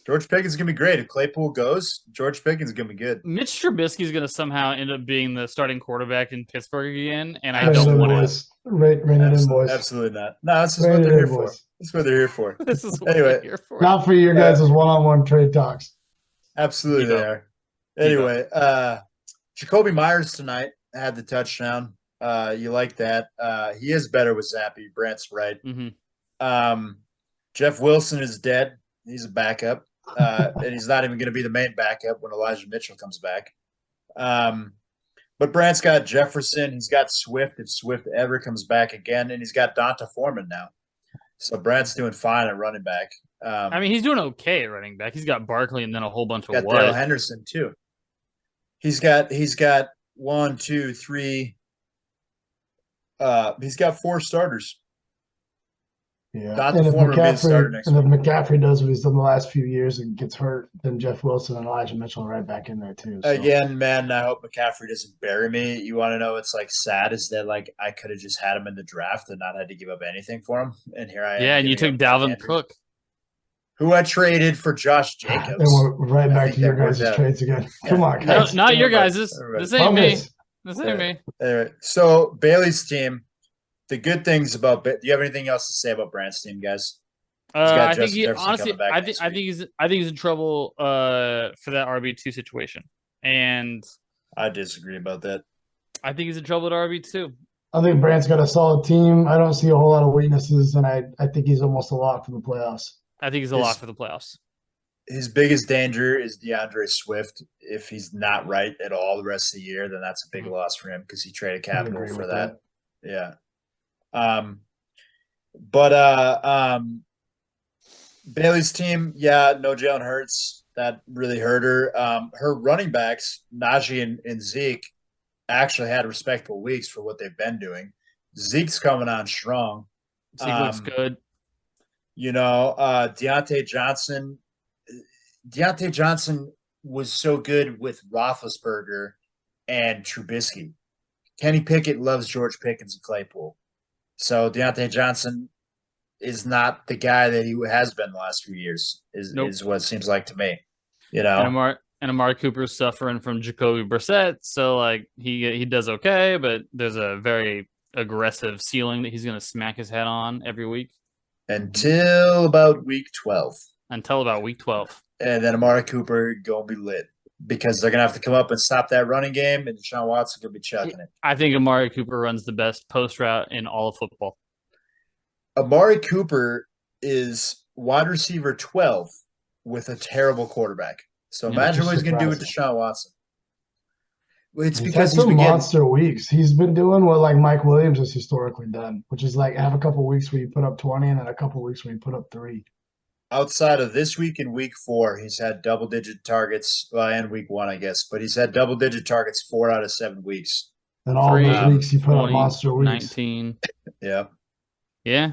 George Pickens is going to be great. If Claypool goes, George Pickens is going to be good. Mitch Trubisky is going to somehow end up being the starting quarterback in Pittsburgh again, and I don't want to. Absolutely not. No, this is what they're here for. This is what they're here for. This is what they're here for. Not for your guys' one-on-one trade talks. Absolutely they are. Anyway, Jacoby Myers tonight had the touchdown. You like that. He is better with Zappy. Brant's right. Mm-hmm. Jeff Wilson is dead. He's a backup. And he's not even going to be the main backup when Elijah Mitchell comes back. But Brant's got Jefferson. He's got Swift if Swift ever comes back again. And he's got Donta Foreman now. So Brant's doing fine at running back. He's doing okay at running back. He's got Barkley and then a whole bunch of got Darrell Henderson too. He's got 1, 2, 3. He's got 4 starters. Yeah, and if McCaffrey does what he's done the last few years and gets hurt, then Jeff Wilson and Elijah Mitchell are right back in there too. So. Again, man, I hope McCaffrey doesn't bury me. You want to know what's like sad is that like I could have just had him in the draft and not had to give up anything for him, and here I am. Yeah, and you took Dalvin Cook, who I traded for Josh Jacobs. And we're right back to your guys' trades again. Yeah. Come on, guys. No, not your guys'. This ain't me. This ain't me. Anyway, so Bailey's team. The good things about do you have anything else to say about Brant's team, guys? I think he's in trouble for that RB2 situation, and I disagree about that. I think he's in trouble at RB2. I think Brant's got a solid team. I don't see a whole lot of weaknesses, and I think he's almost a lock for the playoffs. I think he's a lock for the playoffs. His biggest danger is DeAndre Swift. If he's not right at all the rest of the year, then that's a big loss for him because he traded capital for that. Yeah. Bailey's team, no Jalen Hurts. That really hurt her. Her running backs, Najee and Zeke, actually had respectable weeks for what they've been doing. Zeke's coming on strong. Zeke looks good. Deontay Johnson was so good with Roethlisberger and Trubisky. Kenny Pickett loves George Pickens and Claypool. So Deontay Johnson is not the guy that he has been the last few years, is what it seems like to me. And Amari Cooper's suffering from Jacoby Brissett, so like he does okay, but there's a very aggressive ceiling that he's going to smack his head on every week. Until about week 12. And then Amari Cooper going to be lit. Because they're going to have to come up and stop that running game, and Deshaun Watson going to be chucking it. I think Amari Cooper runs the best post route in all of football. Amari Cooper is wide receiver 12 with a terrible quarterback. So imagine what he's going to do with Deshaun Watson. It's because he's been monster weeks. He's been doing what like Mike Williams has historically done, which is like have a couple of weeks where you put up 20 and then a couple of weeks where you put up 3. Outside of this week and week 4, he's had double-digit targets, and week 1, I guess. But he's had double-digit targets 4 out of 7 weeks. And all those weeks he put up monster weeks. 19. Yeah. Yeah.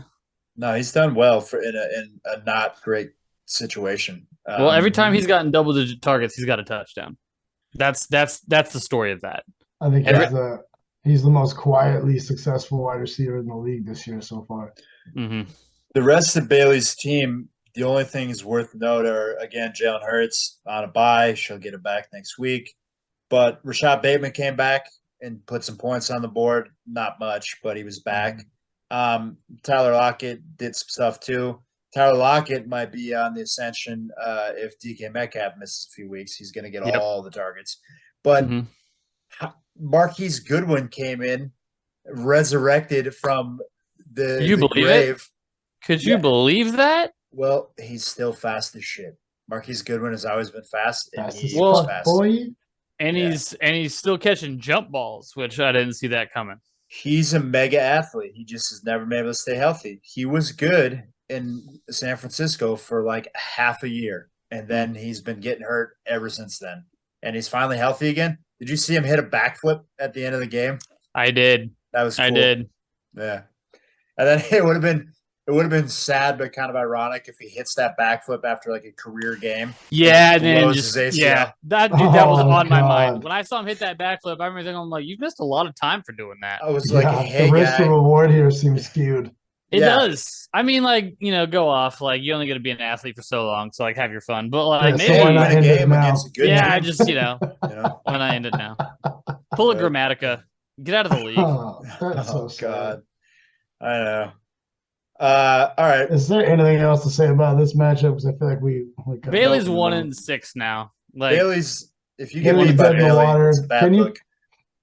No, he's done well in a not great situation. Well, every time he's gotten double-digit targets, he's got a touchdown. That's the story of that. I think he's the most quietly successful wide receiver in the league this year so far. Mm-hmm. The rest of Bailey's team. The only things worth note are, again, Jalen Hurts on a bye. She'll get it back next week. But Rashad Bateman came back and put some points on the board. Not much, but he was back. Tyler Lockett did some stuff too. Tyler Lockett might be on the ascension if DK Metcalf misses a few weeks. He's going to get all the targets. But Marquise Goodwin came in, resurrected from the grave. Could you believe that? Well, he's still fast as shit. Marquise Goodwin has always been fast, and he was fast. Boy. And he's still catching jump balls, which I didn't see that coming. He's a mega athlete. He just has never been able to stay healthy. He was good in San Francisco for like half a year, and then he's been getting hurt ever since then. And he's finally healthy again. Did you see him hit a backflip at the end of the game? I did. That was cool. I did. Yeah. And then it would have been sad but kind of ironic if he hits that backflip after like a career game. Yeah, and then that was on my mind. When I saw him hit that backflip, I remember thinking, I'm like, you've missed a lot of time for doing that. I was like, hey, the risk to reward here seems skewed. It does. I mean, like, go off. Like, you're only going to be an athlete for so long, so like, have your fun. But like, maybe win a game against a good team. I just when I end it now, pull a Grammatica, get out of the league. That's so God, I know. All right. Is there anything else to say about this matchup? Because I feel like we Bailey's 1-6 now. Like Bailey's, if you get beat by Bailey, it's a bad look.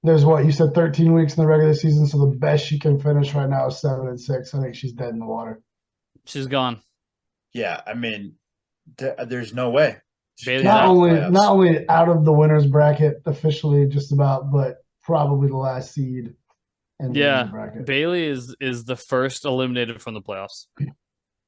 There's you said 13 weeks in the regular season, so the best she can finish right now is 7-6. I think she's dead in the water. She's gone. Yeah, I mean, there's no way. Not only out of the winner's bracket officially, just about, but probably the last seed. Bailey is the first eliminated from the playoffs.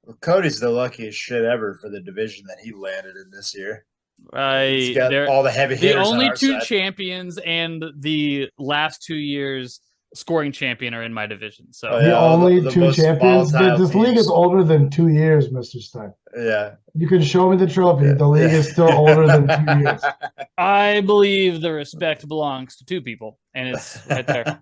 Well, Cody's the luckiest shit ever for the division that he landed in this year. He's got all the heavy hitters. The only two champions and the last 2 years scoring champion are in my division. So the only two champions. This league is older than 2 years, Mr. Stein. Yeah. You can show me the trophy. The league is still older than 2 years. I believe the respect belongs to two people, and it's right there.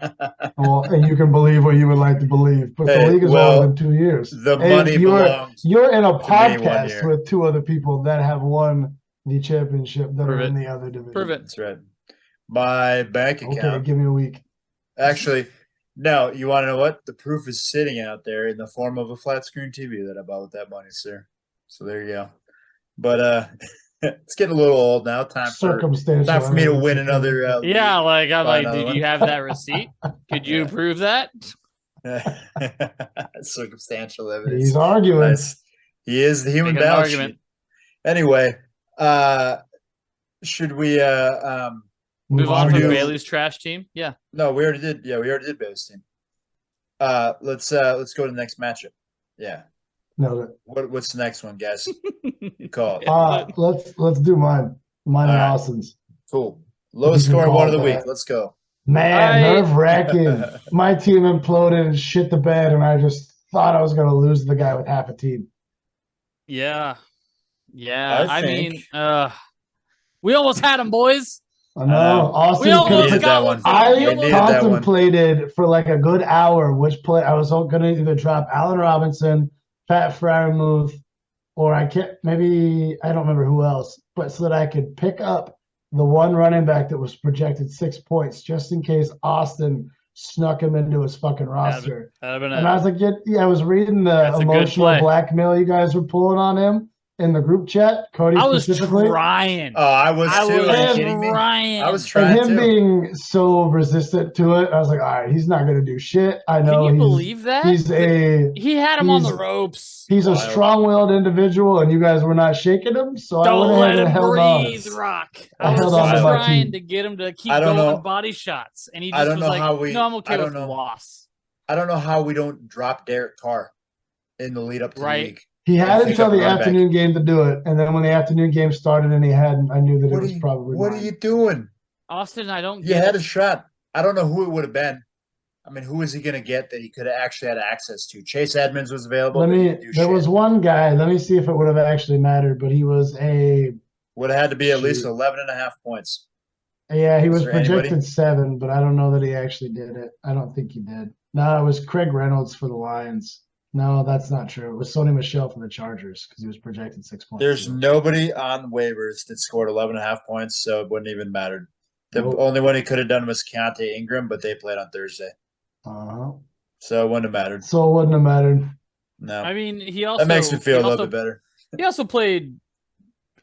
Well, and you can believe what you would like to believe, but the league is older than 2 years. The money belongs. You're in a podcast with two other people that have won the championship that are in the other division. Prove it. That's right. My bank account. Okay, give me a week. Actually, no, you want to know what? The proof is sitting out there in the form of a flat screen TV that I bought with that money, sir. So there you go. But it's getting a little old now. Time for me to win another. League. I'm like, did you have that receipt? Could you prove that? Circumstantial evidence. He's arguing. Nice. He is the human balance sheet. Anyway, should we move on from Bailey's trash team? Yeah. No, we already did. Yeah, we already did Bailey's team. Let's go to the next matchup. Yeah. No. What's the next one, guys? You call it. Let's do mine. Mine and Austin's. Cool. Lowest scoring one of the week. Let's go. Man, nerve-wracking. My team imploded and shit the bed, and I just thought I was going to lose to the guy with half a team. Yeah. Yeah. I mean, we almost had him, boys. I know. Austin needed that one. I contemplated for like a good hour which play I was going to either drop Allen Robinson, Pat Freiermuth, or I don't remember who else, but so that I could pick up the one running back that was projected 6 points just in case Austin snuck him into his fucking roster. And I was like, I was reading the emotional blackmail you guys were pulling on him in the group chat. Cody specifically. I was trying. Oh, I was too. Are you kidding me? I was trying and him being so resistant to it, I was like, all right, he's not going to do shit. I know. Can you believe that? He had him on the ropes. He's a strong-willed individual, and you guys were not shaking him. So don't let him breathe, Rock. I was trying to get him to keep going body shots, and he just was like, "No, I'm okay with the loss." I don't know how we don't drop Derek Carr in the lead up to the league. He had until the afternoon game to do it, and then when the afternoon game started and he hadn't, I knew that it was probably What are you doing? Austin, I don't get You had a shot. I don't know who it would have been. I mean, who was he going to get that he could have actually had access to? Chase Edmonds was available. There was one guy. Let me see if it would have actually mattered, but he was would have had to be at least 11.5 points. Yeah, he was projected 7, but I don't know that he actually did it. I don't think he did. No, it was Craig Reynolds for the Lions. No, that's not true. It was Sony Michel for the Chargers because he was projected 6 points. There's nobody on waivers that scored 11.5 points, so it wouldn't even matter. The only one he could have done was Keontae Ingram, but they played on Thursday. So it wouldn't have mattered. No. I mean, that makes me feel a little bit better. He also played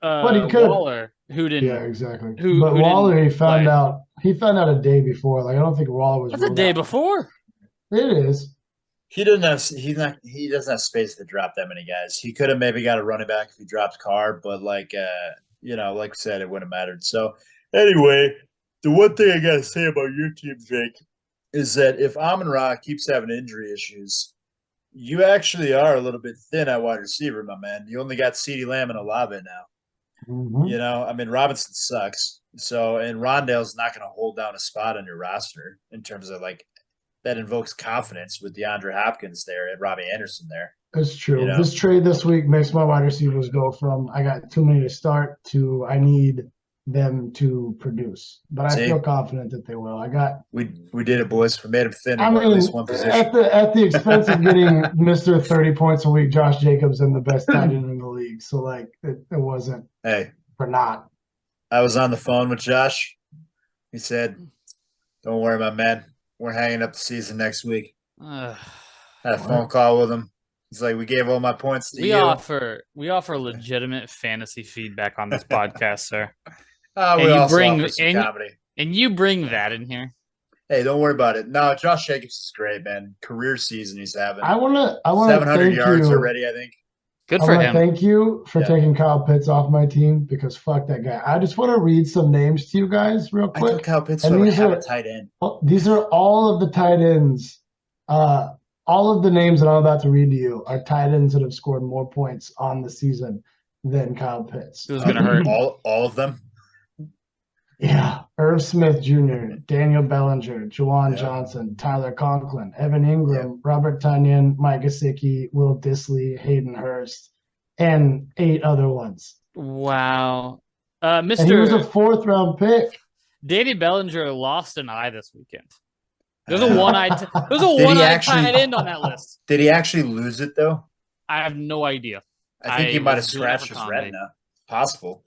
but he could. Waller, who didn't. Yeah, exactly. But Waller, he found out a day before. Like, I don't think Waller was. That's a day before. It is. He doesn't have space to drop that many guys. He could have maybe got a running back if he dropped Carr, but like I said, it wouldn't have mattered. So anyway, the one thing I gotta say about your team, Jake, is that if Amon-Ra keeps having injury issues, you actually are a little bit thin at wide receiver, my man. You only got CeeDee Lamb and Olave now. Mm-hmm. I mean, Robinson sucks. So, and Rondale's not going to hold down a spot on your roster in terms of like that invokes confidence with DeAndre Hopkins there and Robbie Anderson there. That's true. This trade this week makes my wide receivers go from I got too many to start to I need them to produce. But I feel confident that they will. We did it, boys. We made them thin at least one position. At the expense of getting Mr. 30 points a week, Josh Jacobs and the best tight end in the league. So like it wasn't for not. I was on the phone with Josh. He said, "Don't worry, my man. We're hanging up the season next week." Had a phone call with him. He's like, "We gave all my points to you." We offer legitimate fantasy feedback on this podcast, sir. You bring that in here. Hey, don't worry about it. No, Josh Jacobs is great, man. Career season he's having. I want 700 yards already, I think. Good for him. Thank you for taking Kyle Pitts off my team because fuck that guy. I just want to read some names to you guys real quick. I thought Kyle Pitts would have a tight end. These are all of the tight ends. All of the names that I'm about to read to you are tight ends that have scored more points on the season than Kyle Pitts. It was going to hurt. All of them? Yeah. Irv Smith Jr., Daniel Bellinger, Juwan Johnson, Tyler Conklin, Evan Ingram, Robert Tonyan, Mike Gesicki, Will Dissly, Hayden Hurst, and 8 other ones. Wow. And he was a 4th-round pick. Danny Bellinger lost an eye this weekend. There's a one-eyed tight end on that list. Did he actually lose it, though? I have no idea. I think he might have scratched his retina. Possible.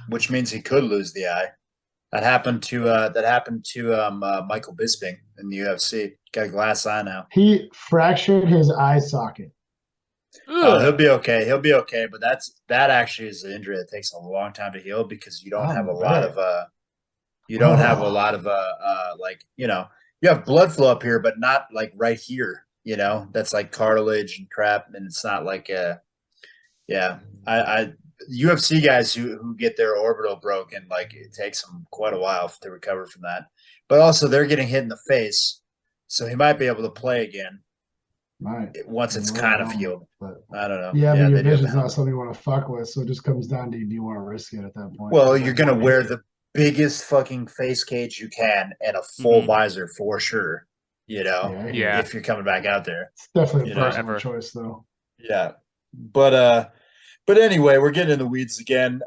Which means he could lose the eye. That happened to Michael Bisping in the UFC. Got a glass eye now. He fractured his eye socket. He'll be okay. But that actually is an injury that takes a long time to heal because you don't have a lot of you have blood flow up here, but not like right here. That's like cartilage and crap, and it's not like UFC guys who get their orbital broken, like it takes them quite a while to recover from that. But also they're getting hit in the face, so he might be able to play again. Right. Once it's kind of healed. But I don't know. Yeah, but your vision's not something you want to fuck with, so it just comes down to do you want to risk it at that point? Well, you're going to wear the biggest fucking face cage you can and a full visor for sure, if you're coming back out there. It's definitely a personal choice, though. Yeah. But anyway, we're getting in the weeds again.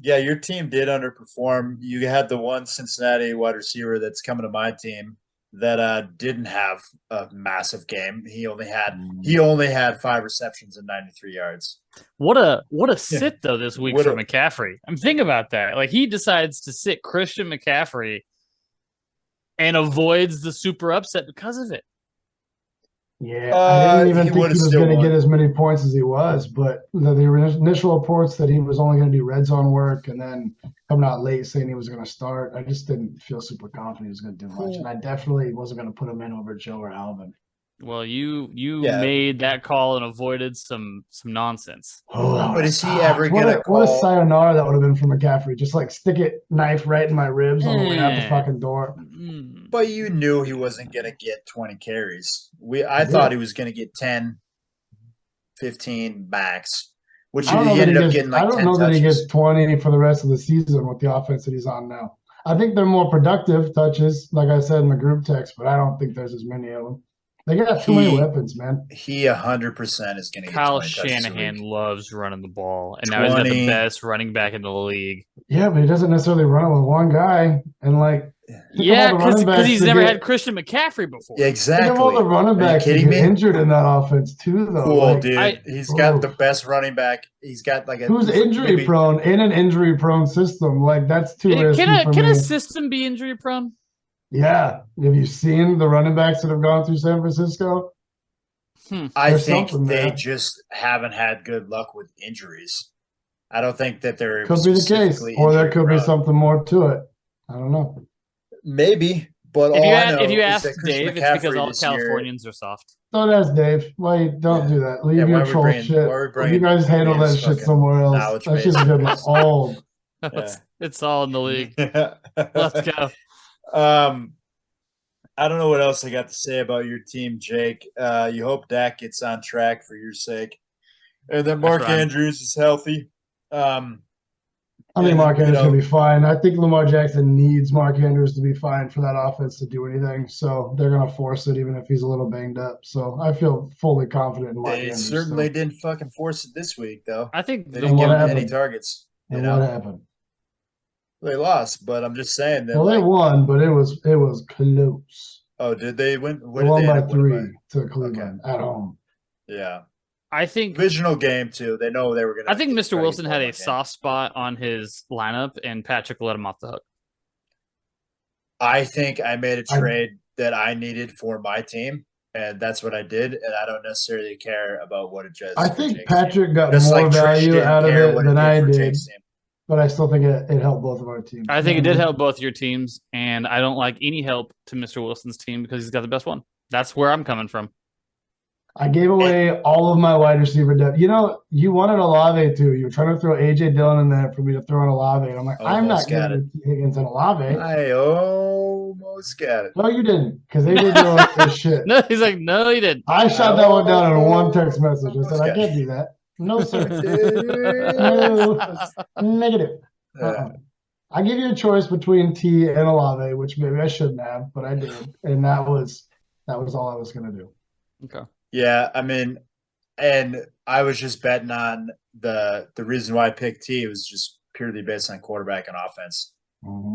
Your team did underperform. You had the one Cincinnati wide receiver that's coming to my team that didn't have a massive game. He only had 5 receptions and 93 yards. What a sit though this week for McCaffrey. I'm thinking about that. Like he decides to sit Christian McCaffrey and avoids the super upset because of it. Yeah, I didn't even think he was going to get as many points as he was, but the initial reports that he was only going to do red zone work and then coming out late saying he was going to start, I just didn't feel super confident he was going to do much, and I definitely wasn't going to put him in over Joe or Alvin. Well, you made that call and avoided some nonsense. Oh, but is he ever going to call? What a sayonara that would have been for McCaffrey. Just like stick it knife right in my ribs on the way out the fucking door. But you knew he wasn't going to get 20 carries. I thought he was going to get 10, 15 max, which he ended up getting like 10 touches. I don't know that he gets 20 for the rest of the season with the offense that he's on now. I think they're more productive touches, like I said in the group text, but I don't think there's as many of them. They got too many weapons, man. He 100% is going to get Kyle Shanahan loves running the ball, and now he's got the best running back in the league. Yeah, but he doesn't necessarily run it with one guy. And because he's never had Christian McCaffrey before. Yeah, exactly. Think of all the running backs that get injured in that offense too, though. Cool, dude. He's got the best running back. He's got who's injury prone in an injury prone system. Like that's too risky for me. Can a system be injury prone? Yeah. Have you seen the running backs that have gone through San Francisco? I think they just haven't had good luck with injuries. I don't think that they're could be the case, or there could be something more to it. I don't know. Maybe, but if you ask Dave, it's because all Californians are soft. Don't ask Dave. Why don't do that? Leave your troll shit. You guys handle that shit somewhere else. That shit's getting old. It's all in the league. Let's go. I don't know what else I got to say about your team, Jake. You hope Dak gets on track for your sake, and that Mark Andrews is healthy. I think Mark Andrews is going to be fine. I think Lamar Jackson needs Mark Andrews to be fine for that offense to do anything. So they're going to force it, even if he's a little banged up. So I feel fully confident in Mark Andrews. They certainly didn't fucking force it this week, though. I think they didn't give him any targets. And what happened? They lost, but I'm just saying that. Well, they won, but it was close. Oh, did they win? They won by 3 to Cleveland at home. Yeah. I think divisional game too. They know they were going to. I think Mr. Wilson had a soft spot on his lineup, and Patrick let him off the hook. I think I made a trade that I needed for my team, and that's what I did. And I don't necessarily care about what it does. I think Patrick got more value out of it than I did, but I still think it helped both of our teams. I think it did help both your teams, and I don't like any help to Mr. Wilson's team because he's got the best one. That's where I'm coming from. I gave away all of my wide receiver depth. You know, you wanted Olave too. You were trying to throw AJ Dillon in there for me to throw in Olave. And I'm like, I'm not getting Higgins and Olave. I almost got it. No, you didn't, because they did this shit. No, he's like, no, he didn't. I shot that one down in one text message. I said, I can't do that. No, sir. No. Negative. I give you a choice between T and Olave, which maybe I shouldn't have, but I did. And that was all I was going to do. Okay. Yeah, I mean, and I was just betting on the reason why I picked T was just purely based on quarterback and offense,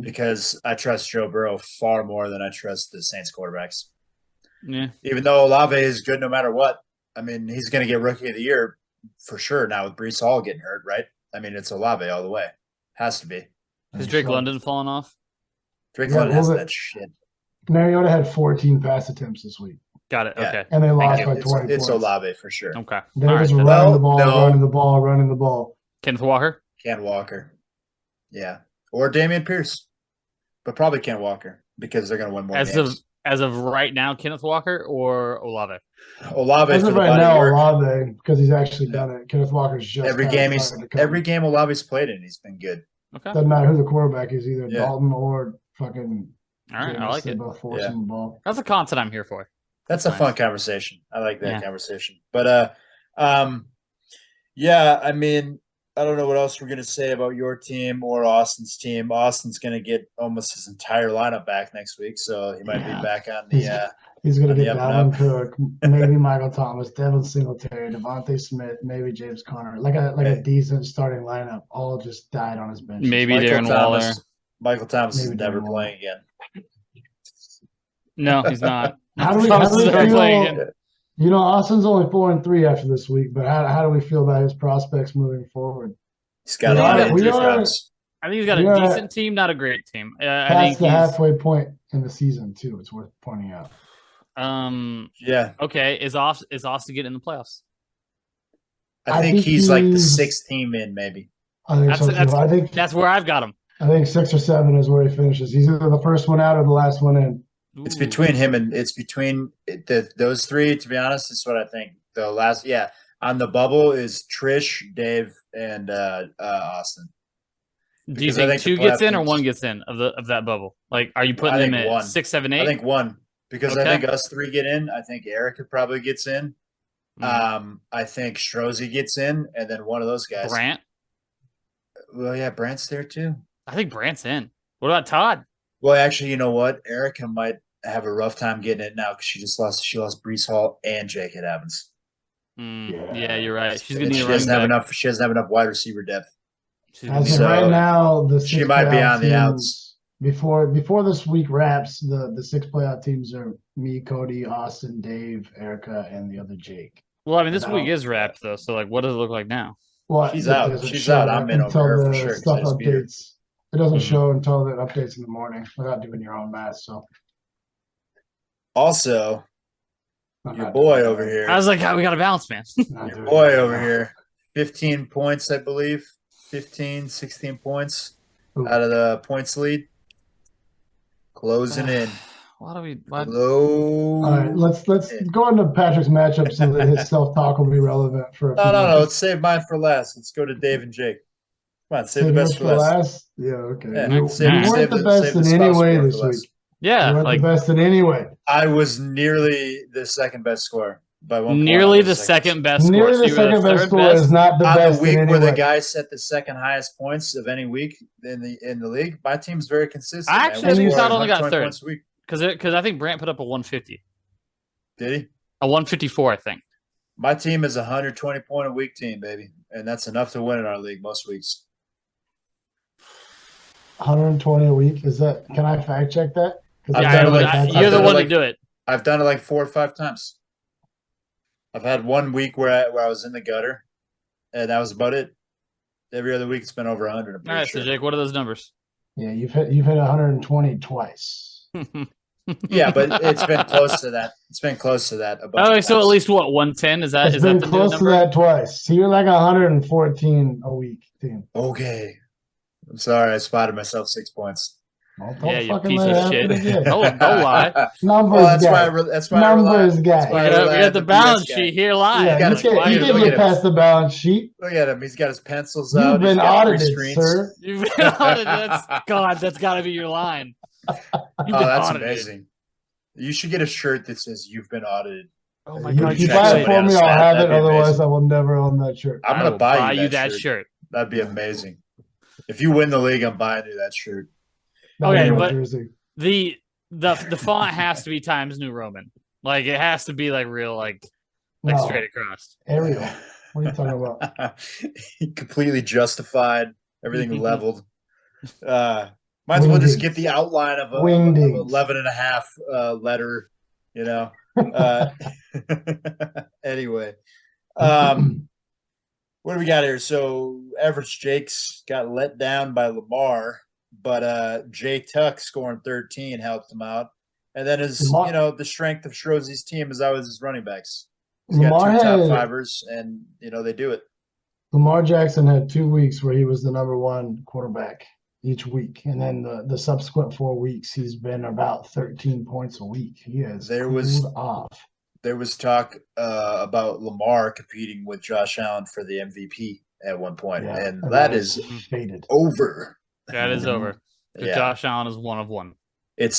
because I trust Joe Burrow far more than I trust the Saints quarterbacks. Yeah. Even though Olave is good no matter what, I mean, he's going to get Rookie of the Year for sure now with Breece Hall getting hurt, right? I mean, it's Olave all the way. Has to be. Has Drake London fallen off? Drake London has that shit. Mariota had 14 pass attempts this week. Got it. Okay. And they lost by 20 points. It's Olave for sure. Okay. They're just running the ball. Kenneth Walker? Ken Walker. Yeah. Or Dameon Pierce. But probably Ken Walker because they're going to win more games. As of right now, Kenneth Walker or Olave? Olave as of right now, Olave, because he's actually done it. Kenneth Walker's just every game Olave's played in, he's been good. Okay. Doesn't matter who the quarterback is, either Dalton or fucking. All right, I like it. Both forcing the ball. That's a content I'm here for. That's a fun conversation. I like that conversation. But yeah, I mean, I don't know what else we're gonna say about your team or Austin's team. Austin's gonna get almost his entire lineup back next week, so he might be back on the. He's gonna get Dalvin Cook, maybe Michael Thomas, Devin Singletary, Devontae Smith, maybe James Conner, like a decent starting lineup. All just died on his bench. Maybe Darren Waller. Michael Thomas is never playing again. No, he's not. How do we feel? You know, Austin's only 4-3 after this week, but how do we feel about his prospects moving forward? He's got a lot of injury problems. I think he's got a decent team, not a great team. I think the halfway point in the season too. It's worth pointing out. Yeah. Okay. Is Austin getting in the playoffs? I think he's like the sixth team in, maybe. I think that's where I've got him. I think 6 or 7 is where he finishes. He's either the first one out or the last one in. It's between him and those three. To be honest, is what I think. The last, on the bubble is Trish, Dave, and Austin. Do you think 2 gets in or 1 gets in of that bubble? Like, are you putting them at 6, 7, 8? I think 1 because I think us 3 get in. I think Erica probably gets in. I think Strozzi gets in, and then one of those guys. Brant. Well, yeah, Brant's there too. I think Brant's in. What about Todd? Well, actually, you know what? Erica might have a rough time getting it now because she lost Breece Hall and Jake Evans. Yeah, you're right. She's gonna need She doesn't have enough wide receiver depth. Right now, she might be on the outs. Before this week wraps, the 6 playoff teams are me, Cody, Austin, Dave, Erica, and the other Jake. Well, I mean, this week is wrapped though. So, like, what does it look like now? Well, she's out. She's out. I'm in over her for sure. Stuff updates. It doesn't show until it updates in the morning without doing your own math. So Also, your boy over here. I was like, we got to balance, man. Your boy over here, 15 points, I believe. 15, 16 points out of the points lead. Closing in. Why do we? All right, let's go into Patrick's matchup so that his self-talk will be relevant for a few No. minutes. Let's save mine for last. Let's go to Dave and Jake. Come on, save the best for last. Yeah, okay. Yeah, you weren't the best in any way this week. Yeah, you weren't the best in any way. I was nearly the second best score by 1 point. Nearly the second best score. Nearly the second best score is not the best on the week in any where way. the guy set the second highest points of any week in the league. My team's very consistent. I actually think Todd only got third points a week. Because I think Brant put up a 150. Did he? A 154, I think. My team is a 120 point a week team, baby, and that's enough to win in our league most weeks. 120 a week, is that? Can I fact check that? You're the one to do it. I've done it like 4 or 5 times. I've had 1 week where I was in the gutter, and that was about it. Every other week it's been over 100. All right, so Jake, what are those numbers? Yeah, you've hit 120 twice. Yeah, but it's been close to that. It's been close to that. So at least what, 110? Is that? It's been close to that twice. So you're like 114 a week team. Okay, I'm sorry. I spotted myself 6 points. Yeah, you piece of shit. Don't lie. Numbers guy. That's why numbers guy. We got the balance sheet here live. Yeah, you can get past the balance sheet. Look at him. He's got his pencils out. You've been audited, sir. You've been audited. That's got to be your line. That's amazing. You should get a shirt that says "You've been audited." Oh my god! You buy it for me, I'll have it. Otherwise, I will never own that shirt. I'm gonna buy you that shirt. That'd be amazing. If you win the league, I'm buying you that shirt. Okay, but the font has to be Times New Roman. Like it has to be like real, like straight across. Arial. What are you talking about? Completely justified. Everything leveled. Might as well just get the outline of a 11 and a half letter, you know. Anyway, what do we got here? So average Jake's got let down by Lamar, but Jay Tuck scoring 13 helped him out. And then the strength of Schroe's team is always his running backs. He's got 2 top fivers, and they do it. Lamar Jackson had 2 weeks where he was the number 1 quarterback each week, and then the subsequent 4 weeks he's been about 13 points a week. He has cooled off. There was talk about Lamar competing with Josh Allen for the MVP at one point, and that is faded. Over. That is over. Yeah. Josh Allen is 1 of 1. And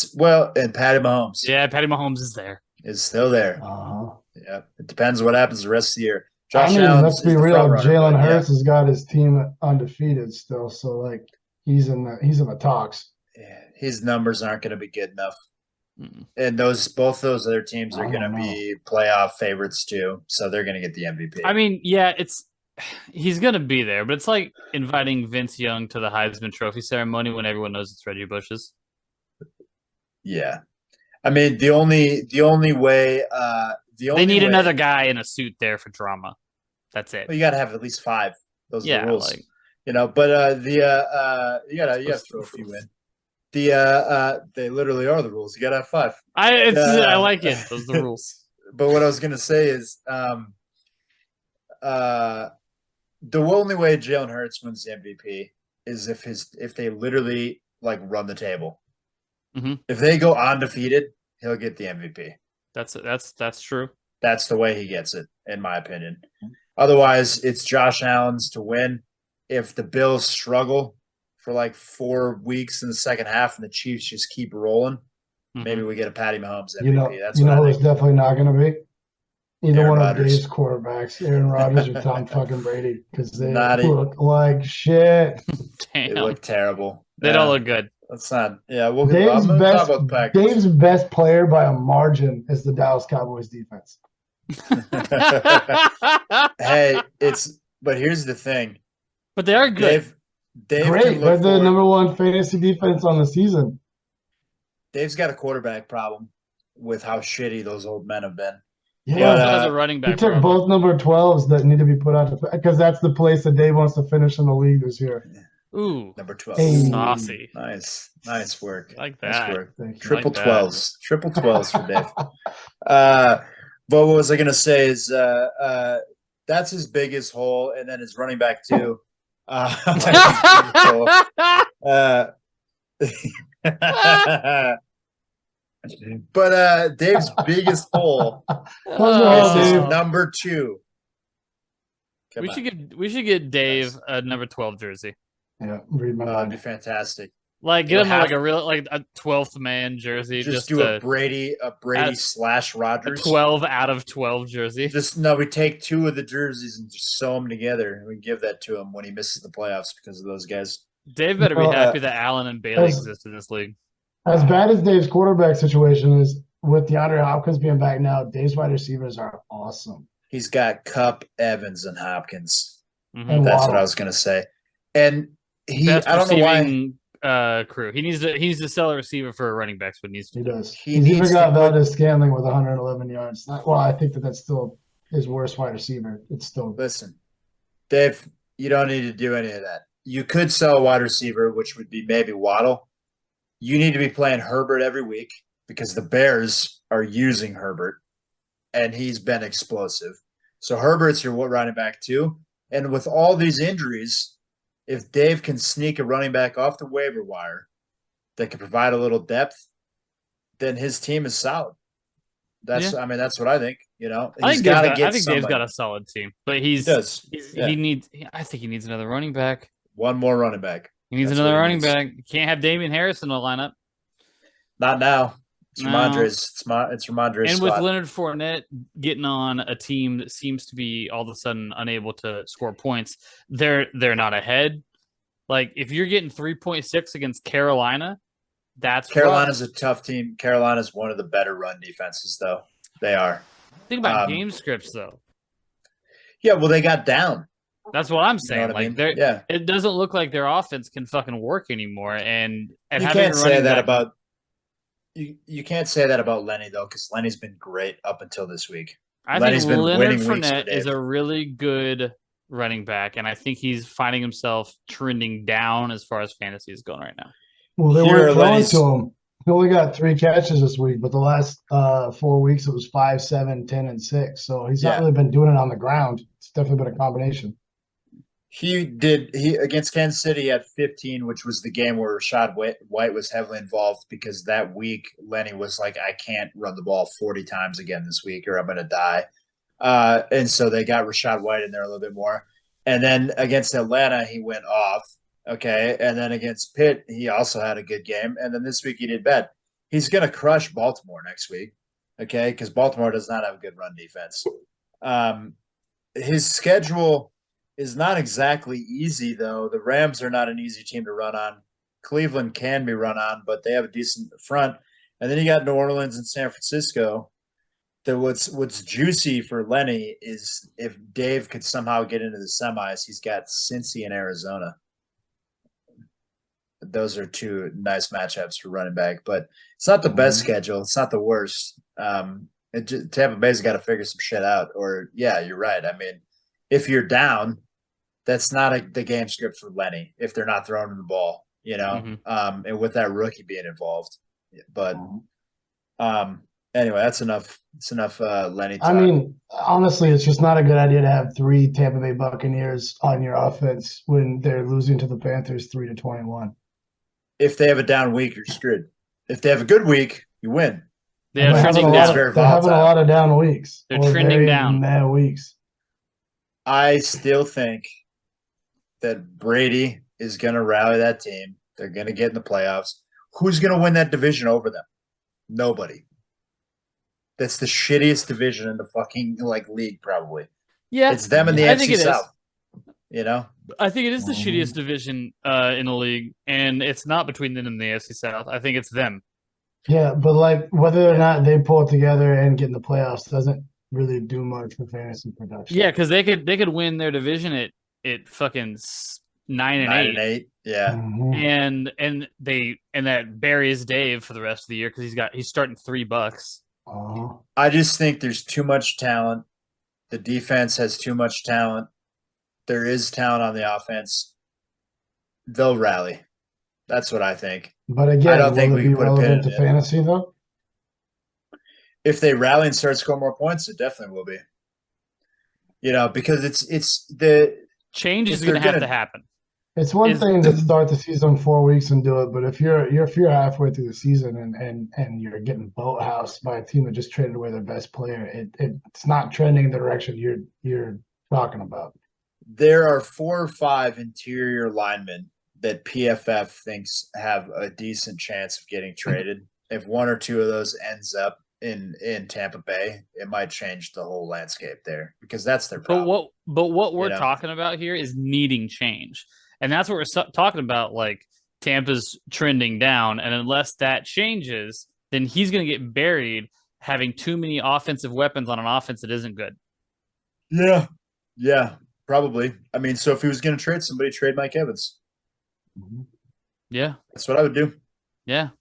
Patty Mahomes. Yeah, Patty Mahomes is there. Is still there. Yeah, it depends what happens the rest of the year. Josh Allen. Let's be real. Jalen Hurts has got his team undefeated still, so like. He's in the talks. Yeah, his numbers aren't going to be good enough, and both those other teams are going to be playoff favorites too. So they're going to get the MVP. I mean, yeah, he's going to be there, but it's like inviting Vince Young to the Heisman Trophy ceremony when everyone knows it's Reggie Bush's. Yeah, I mean the only way they need another guy in a suit there for drama. That's it. Well, you got to have at least 5. Those are the rules. But you gotta throw a few in. They literally are the rules. You gotta have 5. I like it. Those are the rules. But what I was gonna say is, the only way Jalen Hurts wins the MVP is if they literally like run the table. Mm-hmm. If they go undefeated, he'll get the MVP. That's true. That's the way he gets it, in my opinion. Otherwise, it's Josh Allen's to win. If the Bills struggle for like 4 weeks in the second half and the Chiefs just keep rolling, maybe we get a Patty Mahomes MVP. That's what it's definitely not going to be. Either one of Dave's quarterbacks, Aaron Rodgers or Tom fucking Brady, because they look like shit. Damn. They look terrible. They don't look good. That's not. Yeah, Dave's best player by a margin is the Dallas Cowboys defense. Hey, but here's the thing. But they are good. Dave great. They're the number 1 fantasy defense on the season. Dave's got a quarterback problem with how shitty those old men have been. Yeah, also has a running back. He took both number 12s that need to be put out because that's the place that Dave wants to finish in the league this year. Ooh, number 12. Saucy. Nice work. Like that. Nice work. Thank you. Triple Like 12s. Triple 12s for Dave. But what was I going to say is that's his biggest hole, and then his running back too. But Dave's biggest hole is his number 2. We should get Dave a number 12 jersey. Yeah, read my mind. That'd be fantastic. Like get him like a 12th man jersey. Just do a Brady / Rodgers. 12 out of 12 jersey. We take 2 of the jerseys and just sew them together, and we give that to him when he misses the playoffs because of those guys. Dave better be happy that Allen and Bailey exist in this league. As bad as Dave's quarterback situation is, with DeAndre Hopkins being back now, Dave's wide receivers are awesome. He's got Kupp, Evans, and Hopkins. Mm-hmm. And that's what I was going to say. And I don't know why. Crew. He needs to sell a receiver for a running back. What needs to he does. He's even got Valdez Scantling with 111 yards. I think that's still his worst wide receiver. It's still listen, Dave. You don't need to do any of that. You could sell a wide receiver, which would be maybe Waddle. You need to be playing Herbert every week because the Bears are using Herbert, and he's been explosive. So Herbert's your running back too. And with all these injuries, if Dave can sneak a running back off the waiver wire that can provide a little depth, then his team is solid. That's what I think. I think Dave's got a solid team, but I think he needs another running back. One more running back. He needs another running back. You can't have Damian Harris in the lineup. Not now. It's Ramondre's. It's Ramondre's. And with Leonard Fournette getting on a team that seems to be all of a sudden unable to score points, they're not ahead. Like if you're getting 3.6 against Carolina, Carolina's a tough team. Carolina's one of the better run defenses, though. They are. Think about game scripts, though. Yeah, well, they got down. That's what I'm saying. It doesn't look like their offense can fucking work anymore. And you can't say that about. You can't say that about Lenny though, because Lenny's been great up until this week. I think Leonard Fournette is a really good running back, and I think he's finding himself trending down as far as fantasy is going right now. Well, they weren't throwing to him. He only got 3 catches this week, but the last 4 weeks it was 5, 7, 10, and 6. So he's not really been doing it on the ground. It's definitely been a combination. He against Kansas City had 15, which was the game where Rachaad White was heavily involved because that week Lenny was like, I can't run the ball 40 times again this week or I'm going to die. And so they got Rachaad White in there a little bit more. And then against Atlanta, he went off. Okay. And then against Pitt, he also had a good game. And then this week he did bad. He's going to crush Baltimore next week. Okay. Because Baltimore does not have a good run defense. His schedule is not exactly easy, though. The Rams are not an easy team to run on. Cleveland can be run on, but they have a decent front. And then you got New Orleans and San Francisco. What's juicy for Lenny is if Dave could somehow get into the semis, he's got Cincy and Arizona. Those are 2 nice matchups for running back, but it's not the best schedule. It's not the worst. Tampa Bay's got to figure some shit out. Or, yeah, you're right. I mean, if you're down, that's not the game script for Lenny if they're not throwing the ball, and with that rookie being involved. But anyway, that's enough. It's enough Lenny talk. I mean, honestly, it's just not a good idea to have 3 Tampa Bay Buccaneers on your offense when they're losing to the Panthers 3-21. If they have a down week, you're screwed. If they have a good week, you win. They're having a lot of down weeks. They're trending down. Bad weeks. I still think that Brady is going to rally that team. They're going to get in the playoffs. Who's going to win that division over them? Nobody. That's the shittiest division in the fucking league, probably. Yeah, it's them in the NFC South. I think it is the shittiest division in the league, and it's not between them and the AFC South. I think it's them. Yeah, but whether or not they pull it together and get in the playoffs doesn't really do much for fantasy production. Yeah, because they could win their division at fucking 9-8. Yeah, and that buries Dave for the rest of the year because he's starting $3. I just think there's too much talent. The defense has too much talent. There is talent on the offense. they'll rally. That's what I think. But again, I don't think we be can put relevant to fantasy though. If they rally and start scoring more points, it definitely will be. Because it's the change is going to have to happen. It's one thing to start the season 4 weeks and do it, but if you're halfway through the season and you're getting boathoused by a team that just traded away their best player, it's not trending in the direction you're talking about. There are 4 or 5 interior linemen that PFF thinks have a decent chance of getting traded. If 1 or 2 of those ends up in Tampa Bay, it might change the whole landscape there because that's their problem. But what we're talking about here is needing change. And that's what we're talking about, like Tampa's trending down. And unless that changes, then he's going to get buried having too many offensive weapons on an offense that isn't good. Yeah, probably. I mean, so if he was going to trade somebody, trade Mike Evans. Yeah. That's what I would do. Yeah.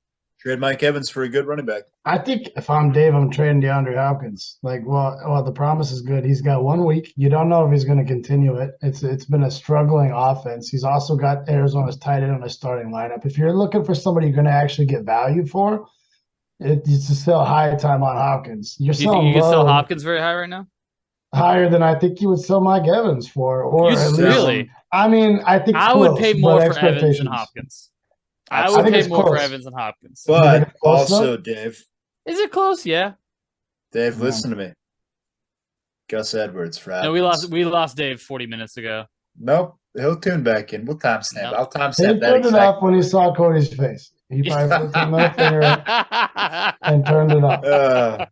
Trade Mike Evans for a good running back. I think if I'm Dave, I'm trading DeAndre Hopkins. The promise is good. He's got 1 week. You don't know if he's going to continue it. It's been a struggling offense. He's also got Arizona's tight end on his starting lineup. If you're looking for somebody you're going to actually get value for, it's still high time on Hopkins. Do you think you can sell Hopkins very high right now? Higher than I think you would sell Mike Evans for, or at least. Really? I mean, I think I would pay more for Evans than Hopkins. I would pay more for Evans than Hopkins. But also, Dave. Is it close? Yeah. Dave, listen to me. Gus Edwards for Hopkins. No, we lost Dave 40 minutes ago. Nope. He'll tune back in. We'll timestamp. Nope. I'll timestamp that. He turned it off when he saw Cody's face. He probably put the middle finger and turned it off.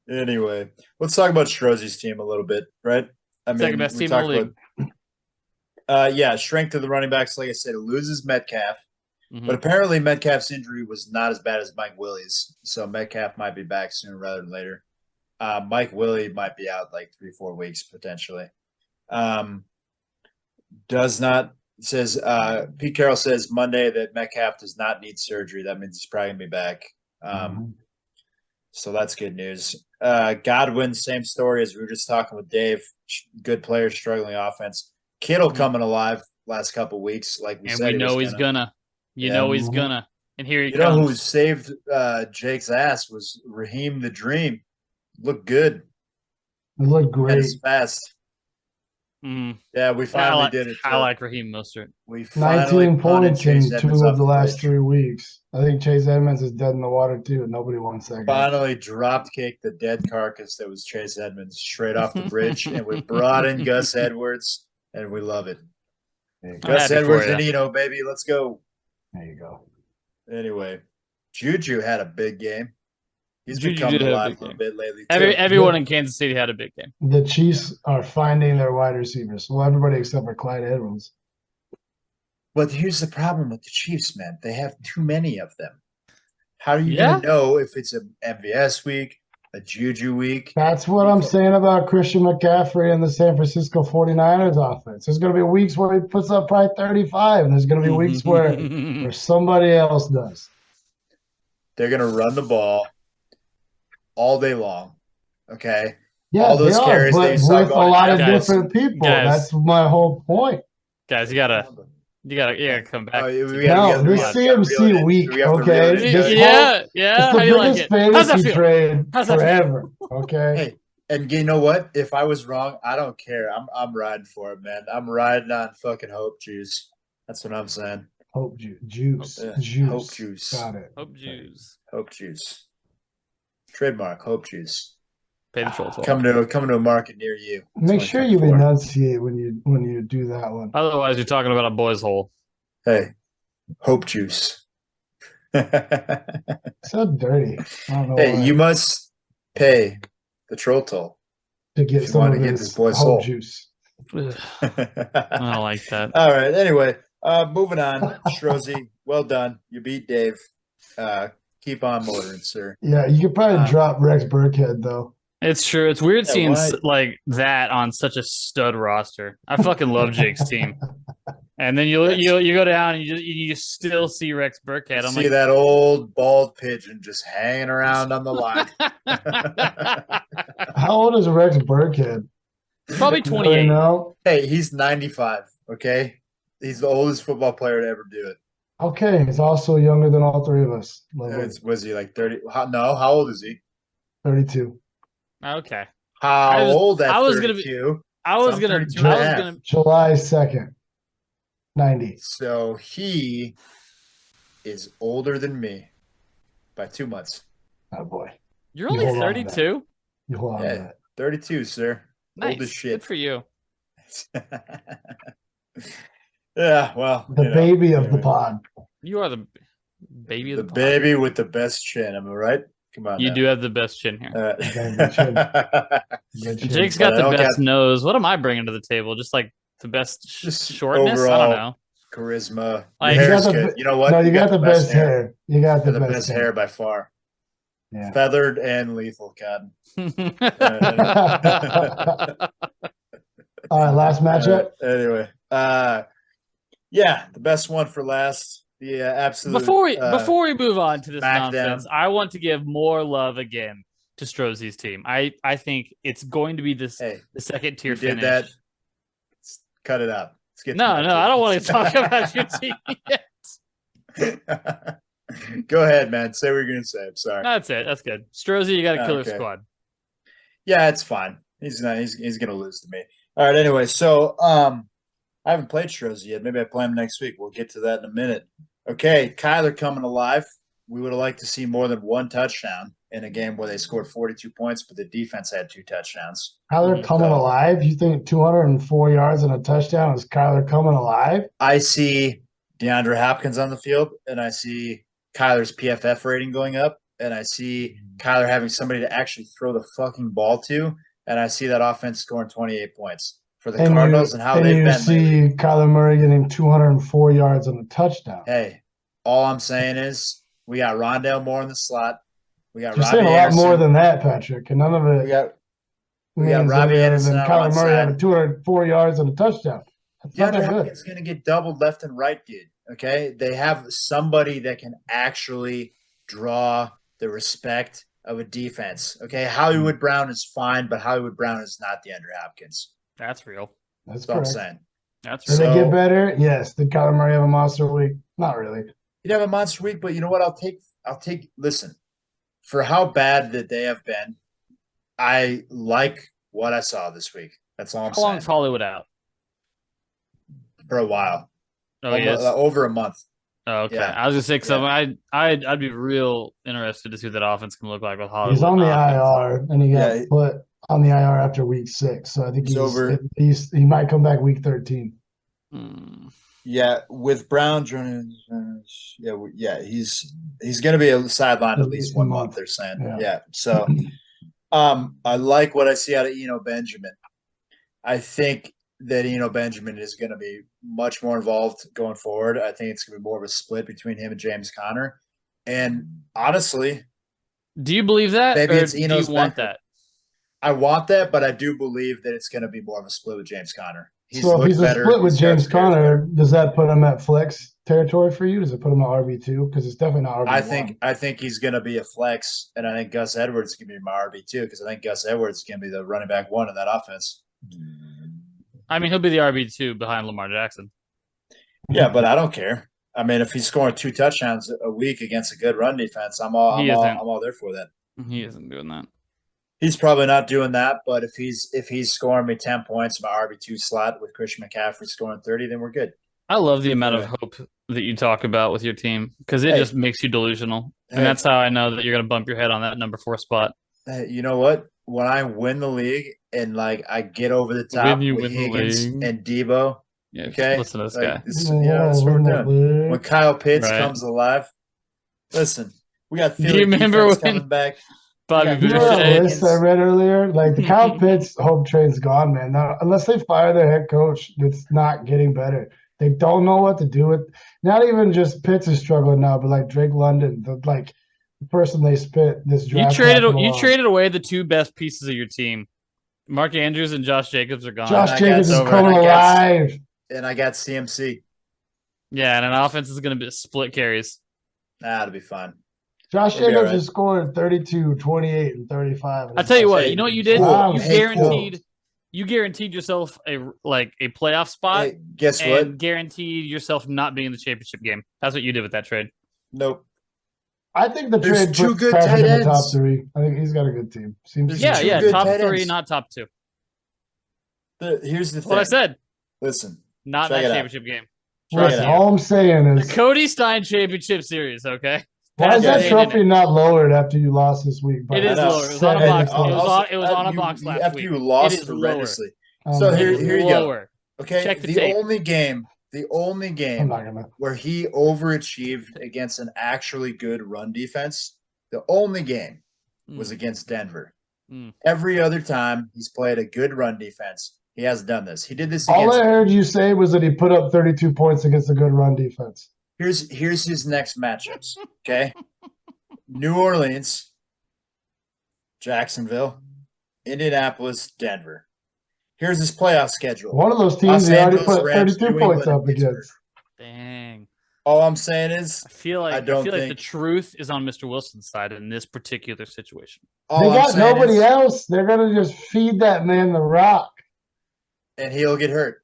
Anyway, let's talk about Strozzi's team a little bit, right? Second best team in the league. Strength of the running backs. Like I said, it loses Metcalf. But apparently Metcalf's injury was not as bad as Mike Willie's. So Metcalf might be back sooner rather than later. Mike Willie might be out like 3-4 weeks potentially. Pete Carroll says Monday that Metcalf does not need surgery. That means he's probably going to be back. So that's good news. Godwin, same story as we were just talking with Dave. Good player, struggling offense. Kittle coming alive last couple weeks, like we said. And we know he's gonna. He's gonna. And here he comes. You know who saved Jake's ass was Raheem the Dream. Looked good. It looked great. And fast. Yeah, we finally did it. I like Raheem Mostert. We 19 points in 2 of the last 3 weeks. I think Chase Edmonds is dead in the water too, and nobody wants that guy. Finally dropped kicked the dead carcass that was Chase Edmonds straight off the bridge, and we brought in Gus Edwards, and we love it. Gus Edwards and Eno, baby, let's go. There you go. Anyway, Juju had a big game. He's been coming alive a little bit lately, too. Everyone in Kansas City had a big game. The Chiefs are finding their wide receivers. Well, everybody except for Clyde Edwards. But here's the problem with the Chiefs, man. They have too many of them. How are you going to know if it's an MVS week, a Juju week? That's what I'm saying about Christian McCaffrey and the San Francisco 49ers offense. There's going to be weeks where he puts up probably 35, and there's going to be weeks where somebody else does. They're going to run the ball all day long, okay? Yeah, all those carries with a lot of different people. That's my whole point. Guys, you gotta come back. This CMC week, okay? Yeah. It's the biggest fantasy trade forever, okay? Hey, and you know what? If I was wrong, I don't care. I'm riding for it, man. I'm riding on fucking hope juice. That's what I'm saying. Hope juice. Hope juice. Got it. Hope juice. Trademark, Hope Juice. Pay the troll. Coming to a market near you. Make sure you enunciate when you do that one. Otherwise, you're talking about a boy's hole. Hey, Hope Juice. So dirty. I don't know why. You must pay the troll toll to get some of this boy's Hope Juice. I don't like that. All right. Anyway, moving on. Strozzi, well done. You beat Dave. Keep on motoring, sir. Yeah, you could probably drop Rex Burkhead, though. It's true. It's weird seeing like that on such a stud roster. I fucking love Jake's team. And then you go down and you still see Rex Burkhead. I'm see that old bald pigeon just hanging around on the line. How old is Rex Burkhead? Probably 28. Hey, he's 95, okay? He's the oldest football player to ever do it. Okay, he's also younger than all three of us. Was he like 30? How old is he? 32. Okay. How old at 32? July 2nd, 90. So he is older than me by 2 months. Oh boy. You're only 32? You hold on to that. 32, sir. Nice. Old as shit. Good for you. Yeah, well. The baby of the pod. You are the baby of the pod. The baby with the best chin, am I right? Come on. You do have the best chin here. Good chin. Jake's got the best nose. What am I bringing to the table? Just like the best shortness? I don't know. Charisma. Like, hair's good. You know what? No, you got the best hair. You got the best hair by far. Yeah. Feathered and lethal, Cotton. All right, last matchup. Anyway, yeah, the best one for last. The absolute. Before we move on to this nonsense, down. I want to give more love again to Strozzi's team. I think it's going to be the second tier finish. Did that? Let's cut it out. Let's get no, I don't want to talk about your team yet. Go ahead, man. Say what you're gonna say. I'm sorry. That's it. That's good. Strozzi, you got a killer squad. Yeah, it's fine. He's gonna lose to me. All right. Anyway, so I haven't played Strozzi yet. Maybe I play him next week. We'll get to that in a minute. Okay, Kyler coming alive. We would have liked to see more than one touchdown in a game where they scored 42 points, but the defense had 2 touchdowns. Kyler coming alive? You think 204 yards and a touchdown is Kyler coming alive? I see DeAndre Hopkins on the field, and I see Kyler's PFF rating going up, and I see Kyler having somebody to actually throw the fucking ball to, and I see that offense scoring 28 points for the Cardinals and how they've been. You see Kyler Murray getting 204 yards and a touchdown. Hey, all I'm saying is we got Rondale Moore in the slot. We got You're Robbie saying a Anderson. lot more than that, Patrick, and none of it. We got Robbie Anderson and Kyler Murray having 204 yards and a touchdown. DeAndre Hopkins is going to get doubled left and right, dude. Okay, they have somebody that can actually draw the respect of a defense. Okay, Hollywood Brown is fine, but Hollywood Brown is not DeAndre Hopkins. That's real. That's what I'm saying. That's real. Did they get better? Yes. Did Kyler Murray have a monster week? Not really. He'd have a monster week, but you know what? I'll take. Listen, for how bad that they have been, I like what I saw this week. That's all I'm saying. How long is Hollywood out? For a while. Oh, yes. Over a month. Oh, okay. Yeah. I was gonna say because I'd be real interested to see what that offense can look like with Hollywood. He's on the IR, and he got put on the IR after week 6. So I think he might come back week 13. Yeah, with Brown joining, he's going to be a sideline at least 1 month. They're saying, yeah. So, I like what I see out of Eno Benjamin. I think that Eno Benjamin is going to be much more involved going forward. I think it's going to be more of a split between him and James Conner. And honestly, do you believe that? Maybe it's Eno's do you want that? I want that, but I do believe that it's going to be more of a split with James Conner. So if he's a split with James Conner, does that put him at flex territory for you? Does it put him at RB2? Because it's definitely not RB1. I think he's going to be a flex, and I think Gus Edwards is going to be my RB2 because I think Gus Edwards is going to be the running back 1 in that offense. I mean, he'll be the RB2 behind Lamar Jackson. Yeah, but I don't care. I mean, if he's scoring 2 touchdowns a week against a good run defense, I'm all there for that. He isn't doing that. He's probably not doing that, but if he's scoring me 10 points in my RB2 slot with Christian McCaffrey scoring 30, then we're good. I love the amount of hope that you talk about with your team because it just makes you delusional. And that's how I know that you're going to bump your head on that number 4 spot. Hey, you know what? When I win the league and, I get over the top with Higgins and Debo, listen to this guy. That's what we're doing. When Kyle Pitts comes alive, listen, we got Philly defense coming back. Bobby Boucher. List I read earlier, the Kyle Pitts hope train's gone, man. Now, unless they fire their head coach, it's not getting better. They don't know what to do with. Not even just Pitts is struggling now, but Drake London, the person they spit this draft. You traded away the 2 best pieces of your team. Mark Andrews and Josh Jacobs are gone. Josh Jacobs is coming alive, and I got CMC. Yeah, and an offense is going to be split carries. That'll be fun. Josh Jacobs has scored 32, 28, and 35. I'll tell you what. You know what you did? You You guaranteed yourself a playoff spot. Hey, guess what? And guaranteed yourself not being in the championship game. That's what you did with that trade. Nope. I think the There's trade two puts good Patrick tight in the ends. top 3. I think he's got a good team. There's Yeah, two good top tight 3, ends. not top 2. Here's the thing. What I said. Listen. Not that championship game. Listen, all I'm saying is the Cody Stein Championship Series, okay? Why is that trophy not lowered after you lost this week? It is lower. It was on a box. It was on a box last after week. you lost it is horrendously. Lower. So here you lower. go. Okay, Check the the tape. only game where he overachieved against an actually good run defense, the only game was against Denver. Every other time he's played a good run defense, he hasn't done this. He did this against. All I heard you say was that he put up 32 points against a good run defense. Here's his next matchups. Okay, New Orleans, Jacksonville, Indianapolis, Denver. Here's his playoff schedule. One of those teams he already put 32 points up against. Dang. All I'm saying is, I feel like the truth is on Mr. Wilson's side in this particular situation. They got nobody else. They're gonna just feed that man the rock, and he'll get hurt.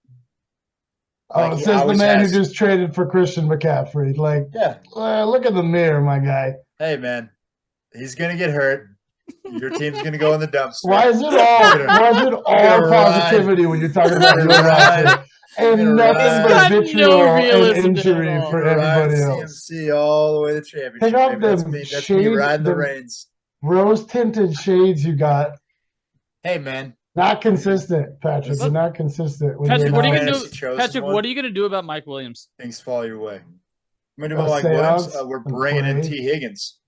Oh, says the man who just traded for Christian McCaffrey. Like, look at the mirror, my guy. Hey, man, he's gonna get hurt. Your team's gonna go in the dumpster. Why is it all positivity when you're talking about your roster? And nothing but vitriol and injury for everybody else. CMC all the way to the championship. Pick up That's them me shades, riding the reins. Rose-tinted shades you got. Hey, man. Not consistent, Patrick. You're not consistent. Patrick, what are you gonna do? Patrick, what are you gonna do about Mike Williams? Things fall your way. I'm gonna do about Mike Williams. We're bringing in T. Higgins.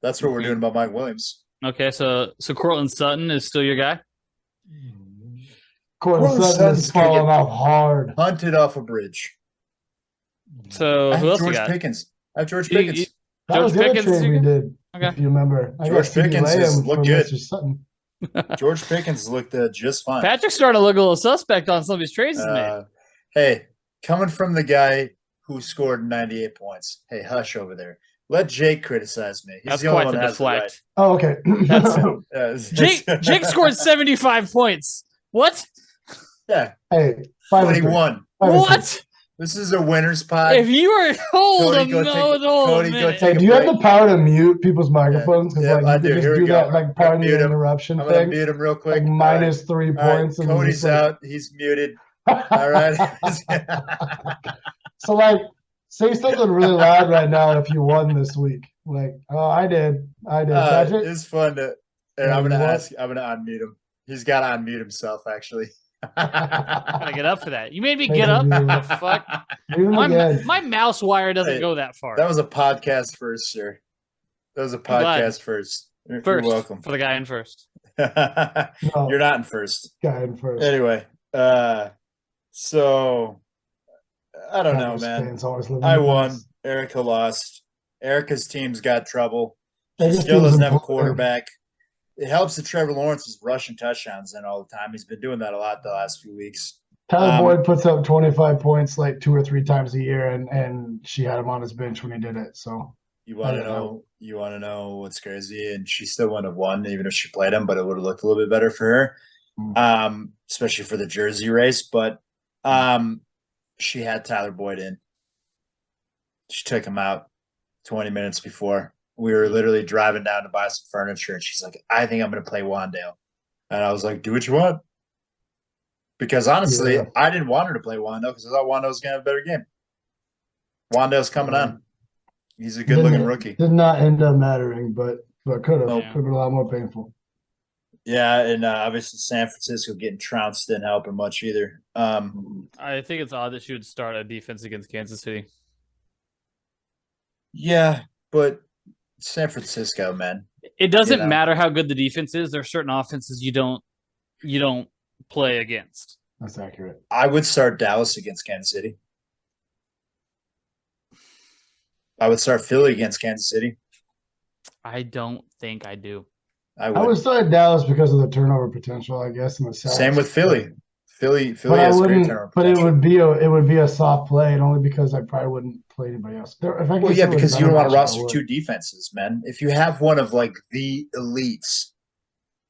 That's what we're doing about Mike Williams. Okay, so Cortland Sutton is still your guy? Cortland Sutton is falling off hard. Hunted off a bridge. So who else George you got? Pickens. I have George Pickens. That was the other trade we did, if you remember. George Pickens looked good. Mr. Sutton. George Pickens looked just fine. Patrick's starting to look a little suspect on some of his trades he's made. Hey, coming from the guy who scored 98 points. Hey, hush over there. Let Jake criticize me. That's quite the deflect. Oh, okay. Jake scored 75 points. What? Yeah. Hey, 21. What? This is a winner's pod. If you were Cody, do you have the power to mute people's microphones? Yeah, I do. Here we go. That pardon the interruption I'm thing. going to mute him real quick. Like minus 3 points. Right. Cody's out. He's muted. All right. So, say something really loud right now if you won this week. Like, oh, I did. It's fun to. And I'm going to unmute him. He's got to unmute himself, actually. Gotta get up for that. You made me get up. The fuck? My mouse wire doesn't go that far. That was a podcast first, sir. That was a podcast first. You're welcome. For the guy in first. No, you're not in first. Guy in first. Anyway, so I don't know, man. I won. Erica lost. Erica's team's got trouble. She still doesn't have a quarterback. It helps that Trevor Lawrence is rushing touchdowns in all the time. He's been doing that a lot the last few weeks. Tyler Boyd puts up 25 points like 2 or 3 times a year, and she had him on his bench when he did it. So you want to know? You want to know what's crazy? And she still wouldn't have won even if she played him, but it would have looked a little bit better for her, especially for the jersey race. But she had Tyler Boyd in. She took him out 20 minutes before. We were literally driving down to buy some furniture, and she's like, I think I'm going to play Wandale. And I was like, do what you want. Because honestly, I didn't want her to play Wandale because I thought Wandale was going to have a better game. Wandale's coming on. He's a good-looking rookie. Did not end up mattering, but could have. Could have been a lot more painful. Yeah, and obviously San Francisco getting trounced didn't help her much either. I think it's odd that she would start a defense against Kansas City. Yeah, but San Francisco, man. It doesn't matter how good the defense is. There are certain offenses you don't play against. That's accurate. I would start Dallas against Kansas City. I would start Philly against Kansas City. I don't think I do. I would start Dallas because of the turnover potential, I guess, in the South. Same with Philly. Philly has great turnover potential. But it would be a soft play, and only because I probably wouldn't play anybody else. Because you don't want to roster 2 defenses, man. If you have one of like the elites,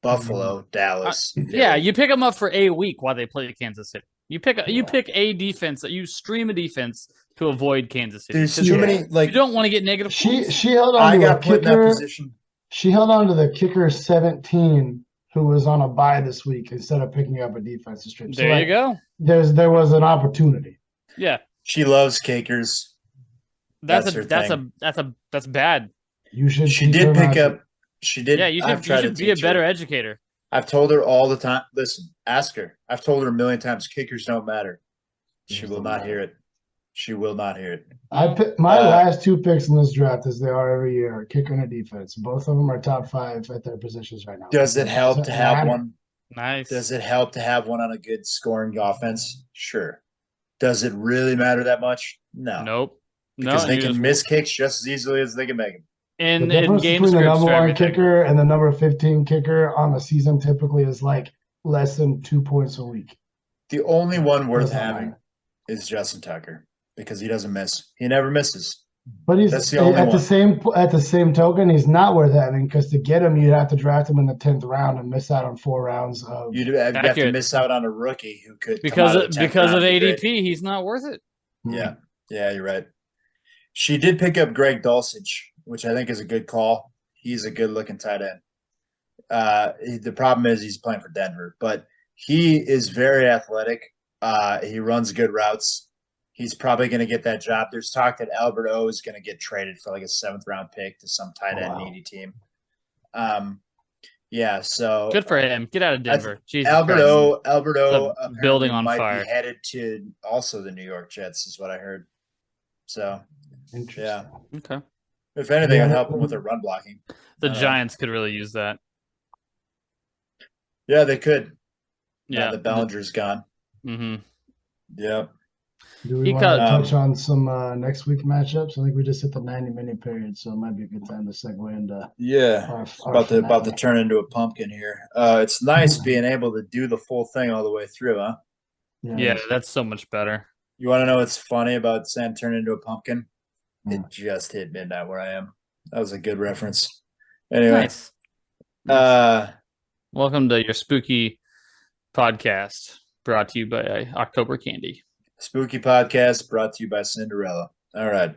Buffalo, Dallas. Yeah, you pick them up for a week while they play Kansas City. You pick a defense that you stream a defense to avoid Kansas City. There's too many. Like you don't want to get negative points. She held on. I to got a put in that kicker. position. She held on to the kicker 17 who was on a bye this week instead of picking up a defensive strip. There you go. There was an opportunity. Yeah, she loves kickers. That's bad. You should. She did pick up. She did. Yeah, you should be a better educator. I've told her all the time. Listen, ask her. I've told her a million times. Kickers don't matter. She will not hear it. She will not hear it. My last 2 picks in this draft, as they are every year, are kicker and a defense. Both of them are top 5 at their positions right now. Does it help to have one? Nice. Does it help to have one on a good scoring offense? Sure. Does it really matter that much? No. Nope. Because they can miss kicks just as easily as they can make them. In the difference game between the number 1 everything. kicker and the number 15 kicker on the season typically is like less than 2 points a week. The only one worth having is Justin Tucker because he doesn't miss. He never misses. But he's That's the only at one. the same token, he's not worth having because to get him, you'd have to draft him in the 10th round and miss out on 4 rounds of. You'd have to miss out on a rookie who could because of ADP. He's not worth it. Yeah, you're right. She did pick up Greg Dulcich, which I think is a good call. He's a good-looking tight end. The problem is he's playing for Denver, but he is very athletic. He runs good routes. He's probably going to get that job. There's talk that Albert O is going to get traded for like a 7th-round pick to some tight end needy team. Yeah, so good for him. Get out of Denver. Albert O building on might fire. be headed to also the New York Jets, is what I heard. So, yeah. Okay. If anything, it'll help them with their run blocking. The Giants could really use that. Yeah, they could. Yeah, the Bellinger's gone. Mm-hmm. Yep. Do we want to touch on some next week matchups? I think we just hit the 90-minute period, so it might be a good time to segue into. Yeah, about to turn into a pumpkin here. It's nice being able to do the full thing all the way through, huh? Yeah, that's so much better. You want to know what's funny about Sam turning into a pumpkin? It just hit midnight where I am. That was a good reference. Anyway, nice. Welcome to your spooky podcast, brought to you by October Candy. Spooky podcast brought to you by Cinderella. All right.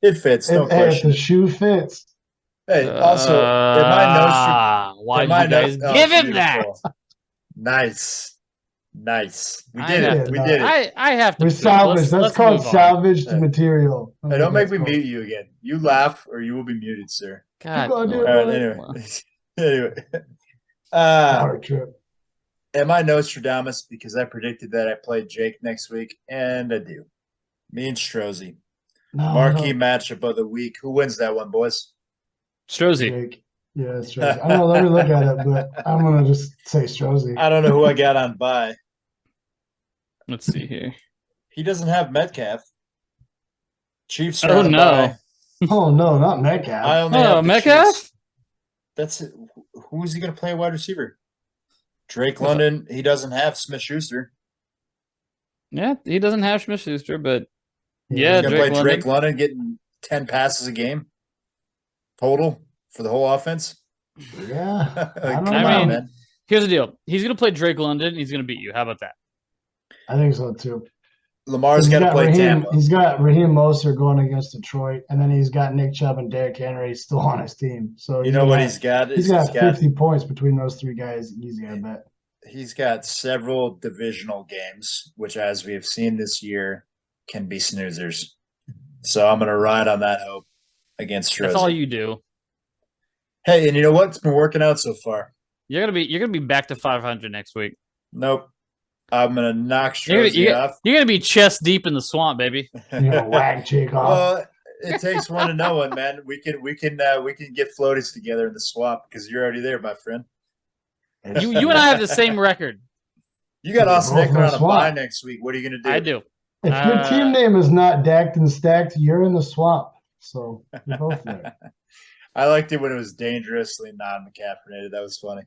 It fits. No question. The shoe fits. Hey, also, why did you guys give him that? Nice. We did it. I have to. We salvaged. That's called salvaged material. Hey, don't make me mute you again. You laugh or you will be muted, sir. God. Anyway. Hard trip. Am I Nostradamus because I predicted that I played Jake next week? And I do. Me and Strozzi. Marquee matchup of the week. Who wins that one, boys? Strozzi. Jake. Yeah, Strozzi. I don't know. Let me look at it, but I'm going to just say Strozzi. I don't know who I got on bye. Let's see here. He doesn't have Metcalf. Chiefs are on bye. Oh, no, not Metcalf. I only have Metcalf? Chiefs. That's it. Who is he going to play wide receiver? Drake London. He doesn't have Smith-Schuster. Yeah, he doesn't have Smith-Schuster, but he's going to play Drake London getting 10 passes a game total for the whole offense. Yeah. I mean, here's the deal. He's going to play Drake London, and he's going to beat you. How about that? I think so, too. Lamar's got to play Tampa. He's got Raheem Mostert going against Detroit, and then he's got Nick Chubb and Derrick Henry still on his team. So you know what he's got? He's got 50 points between those 3 guys. Easy, I bet. He's got several divisional games, which, as we have seen this year, can be snoozers. So I'm going to ride on that hope against Strozzi. That's all you do. Hey, and you know what? It's been working out so far. You're gonna be back to 500 next week. Nope. I'm gonna knock Strozzi off. You're gonna be chest deep in the swamp, baby. You're gonna whack Jake off. Well, it takes one to know one, man. We can get floaties together in the swamp because you're already there, my friend. You and I have the same record. You got Austin Eckler on a bye next week. What are you gonna do? I do. If your team name is not Dacked and Stacked, you're in the swamp. So you're both there. I liked it when it was dangerously non-McCaffrey. That was funny.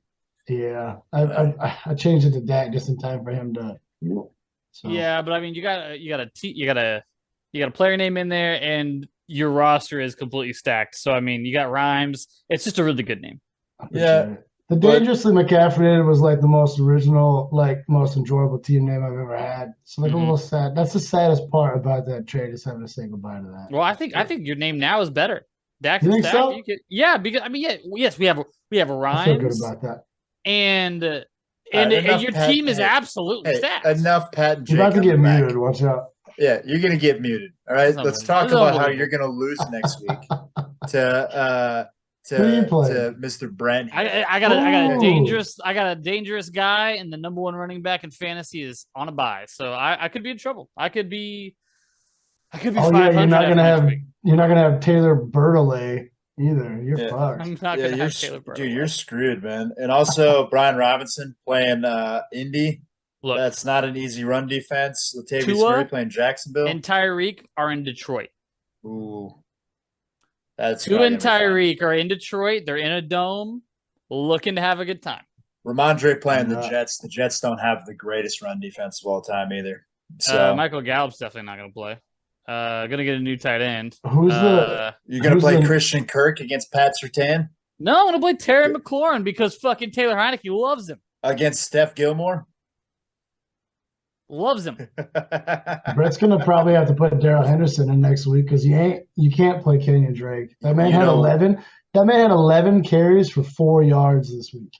Yeah, I changed it to Dak just in time for him to. So. Yeah, but I mean, you got a player name in there, and your roster is completely stacked. So I mean, you got Rhymes. It's just a really good name. Yeah. The Dangerously McCaffrey was like the most original, like most enjoyable team name I've ever had. So like a little sad. That's the saddest part about that trade is having to say goodbye to that. Well, I think your name now is better. Dak you and think Stack. so? Yeah, because I mean, yes, we have Rhymes. I feel good about that. And your team is absolutely stacked. Enough, Pat and Jake. You're about to get muted. Watch out. Yeah, you're gonna get muted. All right, let's talk about how you're gonna lose next week to Mr. Brent. I got a dangerous guy, and the number one running back in fantasy is on a bye, so I could be in trouble. I could be. Oh yeah, you're not gonna have Taylor Bertollet either. You're fucked. I'm not gonna have Taylor Bertollet. Dude, you're screwed, man. And also Brian Robinson playing Indy. Look, that's not an easy run defense. Latavius Murray playing Jacksonville. And Tyreek are in Detroit. Ooh. That's Tua and Tyreek are in Detroit. They're in a dome looking to have a good time. Ramondre playing the Jets. The Jets don't have the greatest run defense of all time either. So Michael Gallup's definitely not going to play. Going to get a new tight end. You're going to play Christian Kirk against Pat Surtain? No, I'm going to play Terry McLaurin because fucking Taylor Heineke loves him. Against Steph Gilmore? Loves him. Brett's gonna probably have to put Darrell Henderson in next week because you can't play Kenyon Drake. That man had 11. That man had 11 carries for 4 yards this week.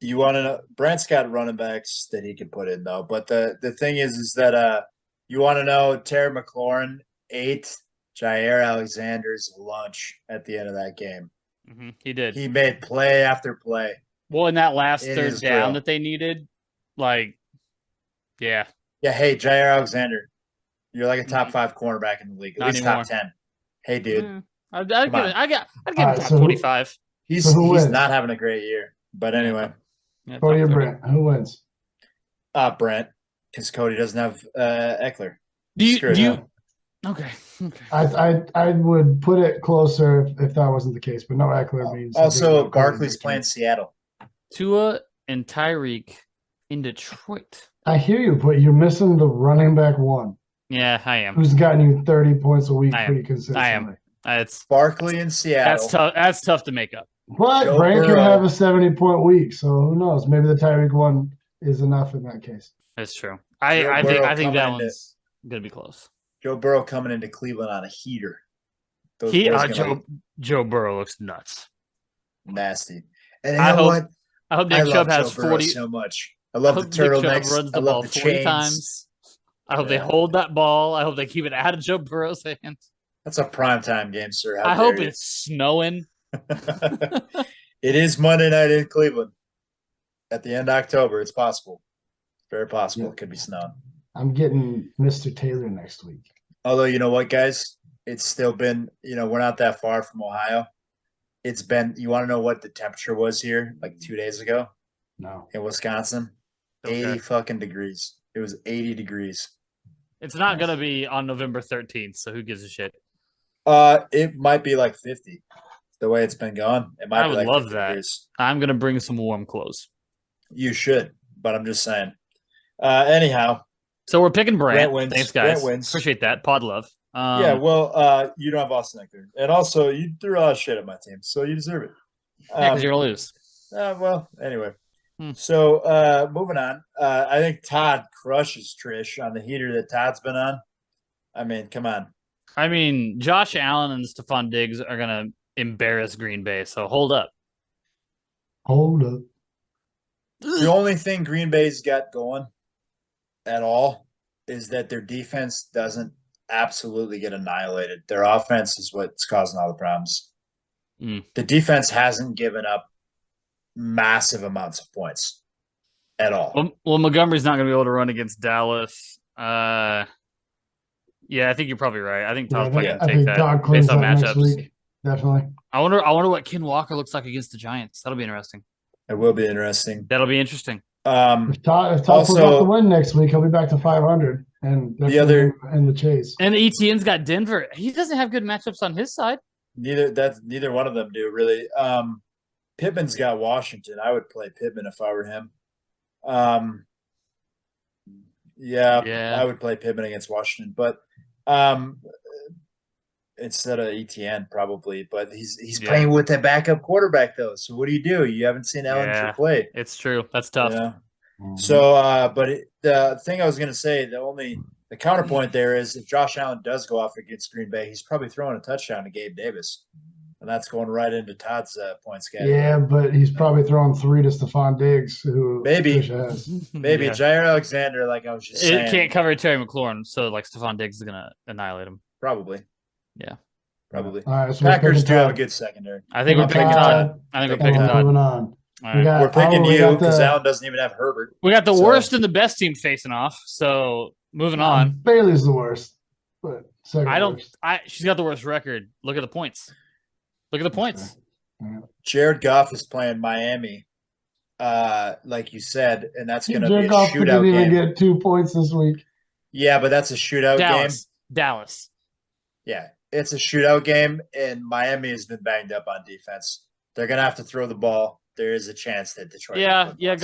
You want to know? Brent's got running backs that he can put in though. But the thing is that you want to know Terry McLaurin ate Jair Alexander's lunch at the end of that game. Mm-hmm. He did. He made play after play. Well, in that last third down that they needed, like. Yeah. Yeah. Hey, Jair Alexander, you're like a top 5 cornerback in the league, at least top 10. Hey, dude. I'd give him top 25. He's not having a great year, but anyway. Cody or Brent, who wins? Brent, because Cody doesn't have Eckler. Do you? Okay. I would put it closer if that wasn't the case, but no Eckler means. Also, Barkley's playing Seattle. Tua and Tyreek in Detroit. I hear you, but you're missing the running back one. Yeah, I am. Who's gotten you 30 points a week pretty consistently. I am. It's Barkley in Seattle. That's tough. That's tough to make up. But Brent could have a 70-point week, so who knows? Maybe the Tyreek one is enough in that case. That's true. I think that one's gonna be close. Joe Burrow coming into Cleveland on a heater. Joe Burrow looks nuts. Nasty. And you know what? I hope Nick Chubb has 40 so much. I love the turtlenecks. Runs the ball 40 times. I hope they hold that ball. I hope they keep it out of Joe Burrow's hands. That's a primetime game, sir. I hope it's snowing. It is Monday night in Cleveland. At the end of October, it's possible. Very possible. It could be snowing. I'm getting Mr. Taylor next week. Although, you know what, guys? It's still been, we're not that far from Ohio. It's been, you want to know what the temperature was here like 2 days ago? No. In Wisconsin? Okay. 80 fucking degrees. It was 80 degrees. It's not going to be on November 13th, so who gives a shit? It might be like 50. The way it's been going. It might be like 50 love that. Degrees. I'm going to bring some warm clothes. You should, but I'm just saying. Anyhow. So we're picking Brent. Wins. Thanks, guys. Brent wins. Appreciate that. Pod love. Yeah, well, you don't have Austin Eckler. And also, you threw a lot of shit at my team, so you deserve it. Because you're going to lose. Well, anyway. So, moving on. I think Todd crushes Trish on the heater that Todd's been on. I mean, come on. I mean, Josh Allen and Stephon Diggs are going to embarrass Green Bay, so hold up. Hold up. The only thing Green Bay's got going at all is that their defense doesn't absolutely get annihilated. Their offense is what's causing all the problems. The defense hasn't given up massive amounts of points at all. Well, Montgomery's not going to be able to run against Dallas. Yeah, I think you're probably right. I think Todd's probably going to take that based on matchups. Definitely. I wonder what Ken Walker looks like against the Giants. That'll be interesting. It will be interesting. That'll be interesting. If Todd pulls off the win next week, he'll be back to 500 and the chase. And the ETN's got Denver. He doesn't have good matchups on his side. Neither one of them do really. Pittman's got Washington. I would play Pittman if I were him. Yeah, I would play Pittman against Washington. But instead of ETN probably, but he's playing with that backup quarterback though. So what do? You haven't seen Ellinger play. It's true. That's tough. Yeah. So, but the thing I was going to say, the counterpoint there is if Josh Allen does go off against Green Bay, he's probably throwing a touchdown to Gabe Davis. And that's going right into Todd's points category. Yeah, but he's probably throwing 3 to Stephon Diggs, who maybe Yeah. Jair Alexander, like I was just saying, it can't cover Terry McLaurin, so like Stephon Diggs is gonna annihilate him. Probably. Yeah. Probably. All right, so Packers do have a good secondary. I think we're picking Todd. I think we're picking Todd. Moving on. Right. We're picking you because Allen doesn't even have Herbert. We got the worst and the best team facing off. So moving on. Bailey's the worst, but she's got the worst record. Look at the points. Look at the points. Jared Goff is playing Miami, like you said, and that's going to be a Goff shootout didn't game. Even get 2 points this week. Yeah, but that's a shootout game. Dallas. Yeah, it's a shootout game, and Miami has been banged up on defense. They're going to have to throw the ball. There is a chance that Detroit. Yeah.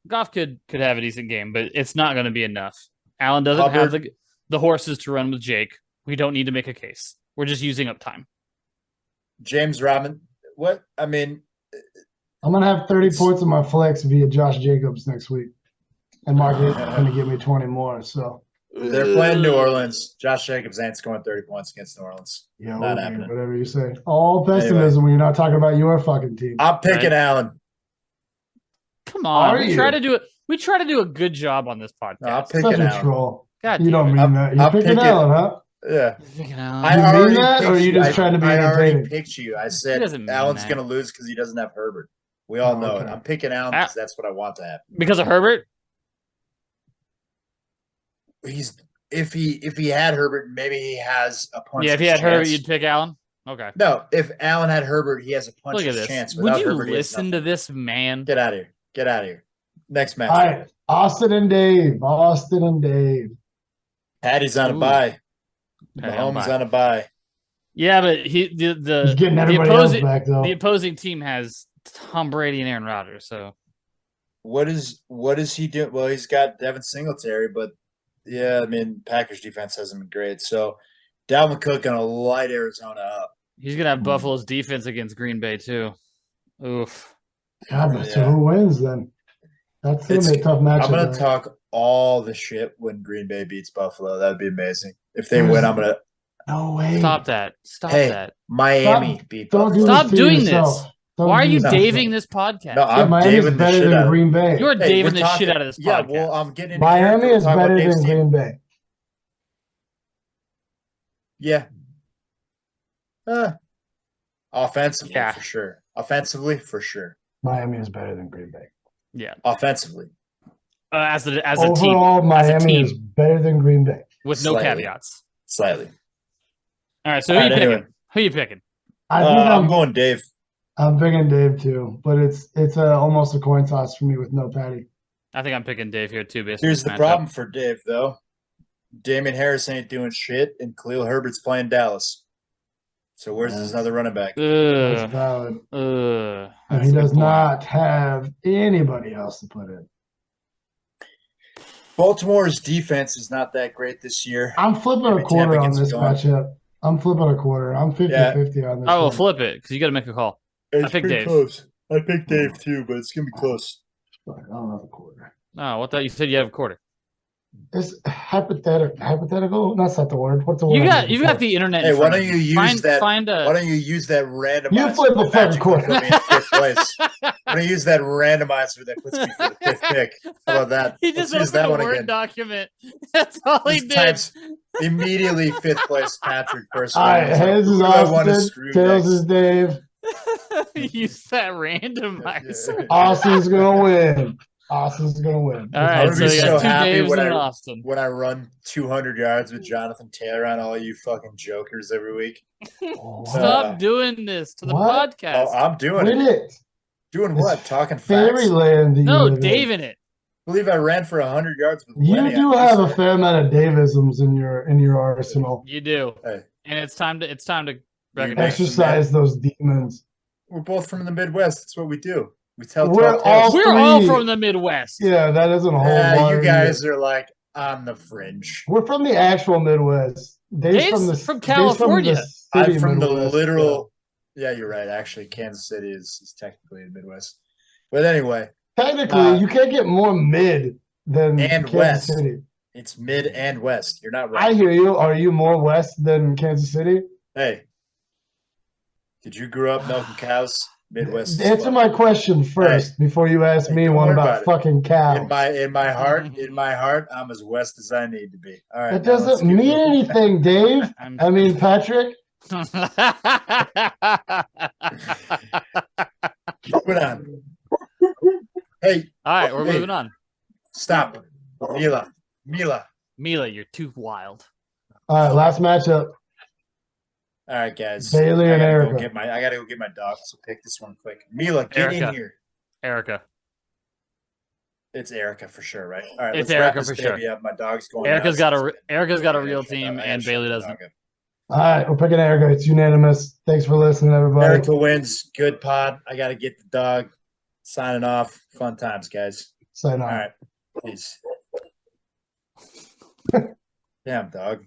Goff could have a decent game, but it's not going to be enough. Allen doesn't have the horses to run with Jake. We don't need to make a case. We're just using up time. James Robinson. What? I mean, I'm going to have 30 points in my flex via Josh Jacobs next week. And Mark is going to give me 20 more. So they're playing New Orleans. Josh Jacobs ain't scoring 30 points against New Orleans. Yeah, not happening. Whatever you say. All pessimism when you're not talking about your fucking team. I'm picking Allen. Come on. We try to do a good job on this podcast. No, I'm picking Allen. Troll. God, you don't mean that. You're picking Allen, huh? Yeah. You mean that, or are you just trying to be entertaining? I already picked you. I said Allen's going to lose because he doesn't have Herbert. We all know it. I'm picking Allen because that's what I want to happen. Because of Herbert? If he had Herbert, maybe he has a punch. Yeah, if he had Herbert, you'd pick Allen? Okay. No, if Allen had Herbert, he has a puncher's chance. Would you Herbert, listen to this man? Get out of here. Get out of here. Next match. All right. Austin and Dave. Patty's on a bye. Mahomes on a bye. Yeah, but he's getting everybody else back though. The opposing team has Tom Brady and Aaron Rodgers. So what is he doing? Well, he's got Devin Singletary, but yeah, I mean Packers defense hasn't been great. So Dalvin Cook gonna light Arizona up. He's gonna have Buffalo's defense against Green Bay too. Oof. God, so who wins then? That's gonna be a tough matchup. I'm gonna talk all the shit when Green Bay beats Buffalo. That'd be amazing. If they win, I'm gonna. No way. Stop that. Stop that. Miami beat Buffalo. Stop doing this. Why are you daving this podcast? No, I'm daving the shit out of Green Bay. You're daving the shit out of this podcast. Yeah, well, I'm getting Miami is better than Green Bay. Yeah. Offensively, for sure. Offensively, for sure. Miami is better than Green Bay. Yeah. Offensively. As a team. Overall, Miami is better than Green Bay. With no caveats. Slightly. All right, so who are you picking? I'm going Dave. I'm picking Dave too, but it's almost a coin toss for me with no Patty. I think I'm picking Dave here too. Here's the problem for Dave, though. Damian Harris ain't doing shit, and Khalil Herbert's playing Dallas. So where's his other running back? That's valid. He does not have anybody else to put in. Baltimore's defense is not that great this year. I'm flipping a quarter on this matchup. I'm flipping a quarter. I'm 50-50 on this. I will flip it because you got to make a call. I picked Dave. Close. I picked Dave too, but it's gonna be close. I don't have a quarter. Oh, what? You said you have a quarter. It's hypothetical. Hypothetical? That's not the word. What's the word? You got the internet. Hey, why don't you use that? Why don't you use that randomizer? You flip a fucking quarter. Put me in fifth place. Why don't you use that randomizer that puts me for the fifth pick? How about that? He just opened a Word document. That's all he did. Immediately fifth place, Patrick. First all right, heads is Austin. Tails is Dave. Use that randomizer. Austin's gonna win. Austin's gonna win. All right, so you got two Daves in Austin. When I run 200 yards with Jonathan Taylor on all you fucking jokers every week. Stop doing this to the podcast. Oh, I'm doing it. Doing what? Talking fairyland. No, Dave in it. I believe I ran for 100 yards with You do have a fair amount of Dave-isms in your arsenal. You do. Hey. And it's time to exercise those demons. We're both from the Midwest. That's what we do. We tell we're all from the Midwest. Yeah, that isn't a whole you guys are like on the fringe. We're from the actual Midwest. Dave's from California. I'm from the literal. Yeah, you're right. Actually, Kansas City is technically in the Midwest. But anyway, technically, you can't get more mid than Kansas west. City. It's mid and west. You're not right. I hear you. Are you more west than Kansas City? Hey, did you grow up milking cows? Midwest. Answer my question first before you ask me one about fucking cows. In my heart, I'm as west as I need to be. All right. It doesn't mean anything, Dave. I mean, Patrick. Moving on. Hey. All right, we're moving on. Stop. Mila, you're too wild. All right, last matchup. All right, guys. Bailey and Erica. I gotta go get my dog. So pick this one quick. Mila, get in here. Erica. It's Erica for sure, right? All right, it's Erica for sure. Yeah, my dog's going. Erica's got a real team, and Bailey doesn't. All right, we're picking Erica. It's unanimous. Thanks for listening, everybody. Erica wins. Good pod. I gotta get the dog. Signing off. Fun times, guys. Sign off. All right. Peace. Damn, dog.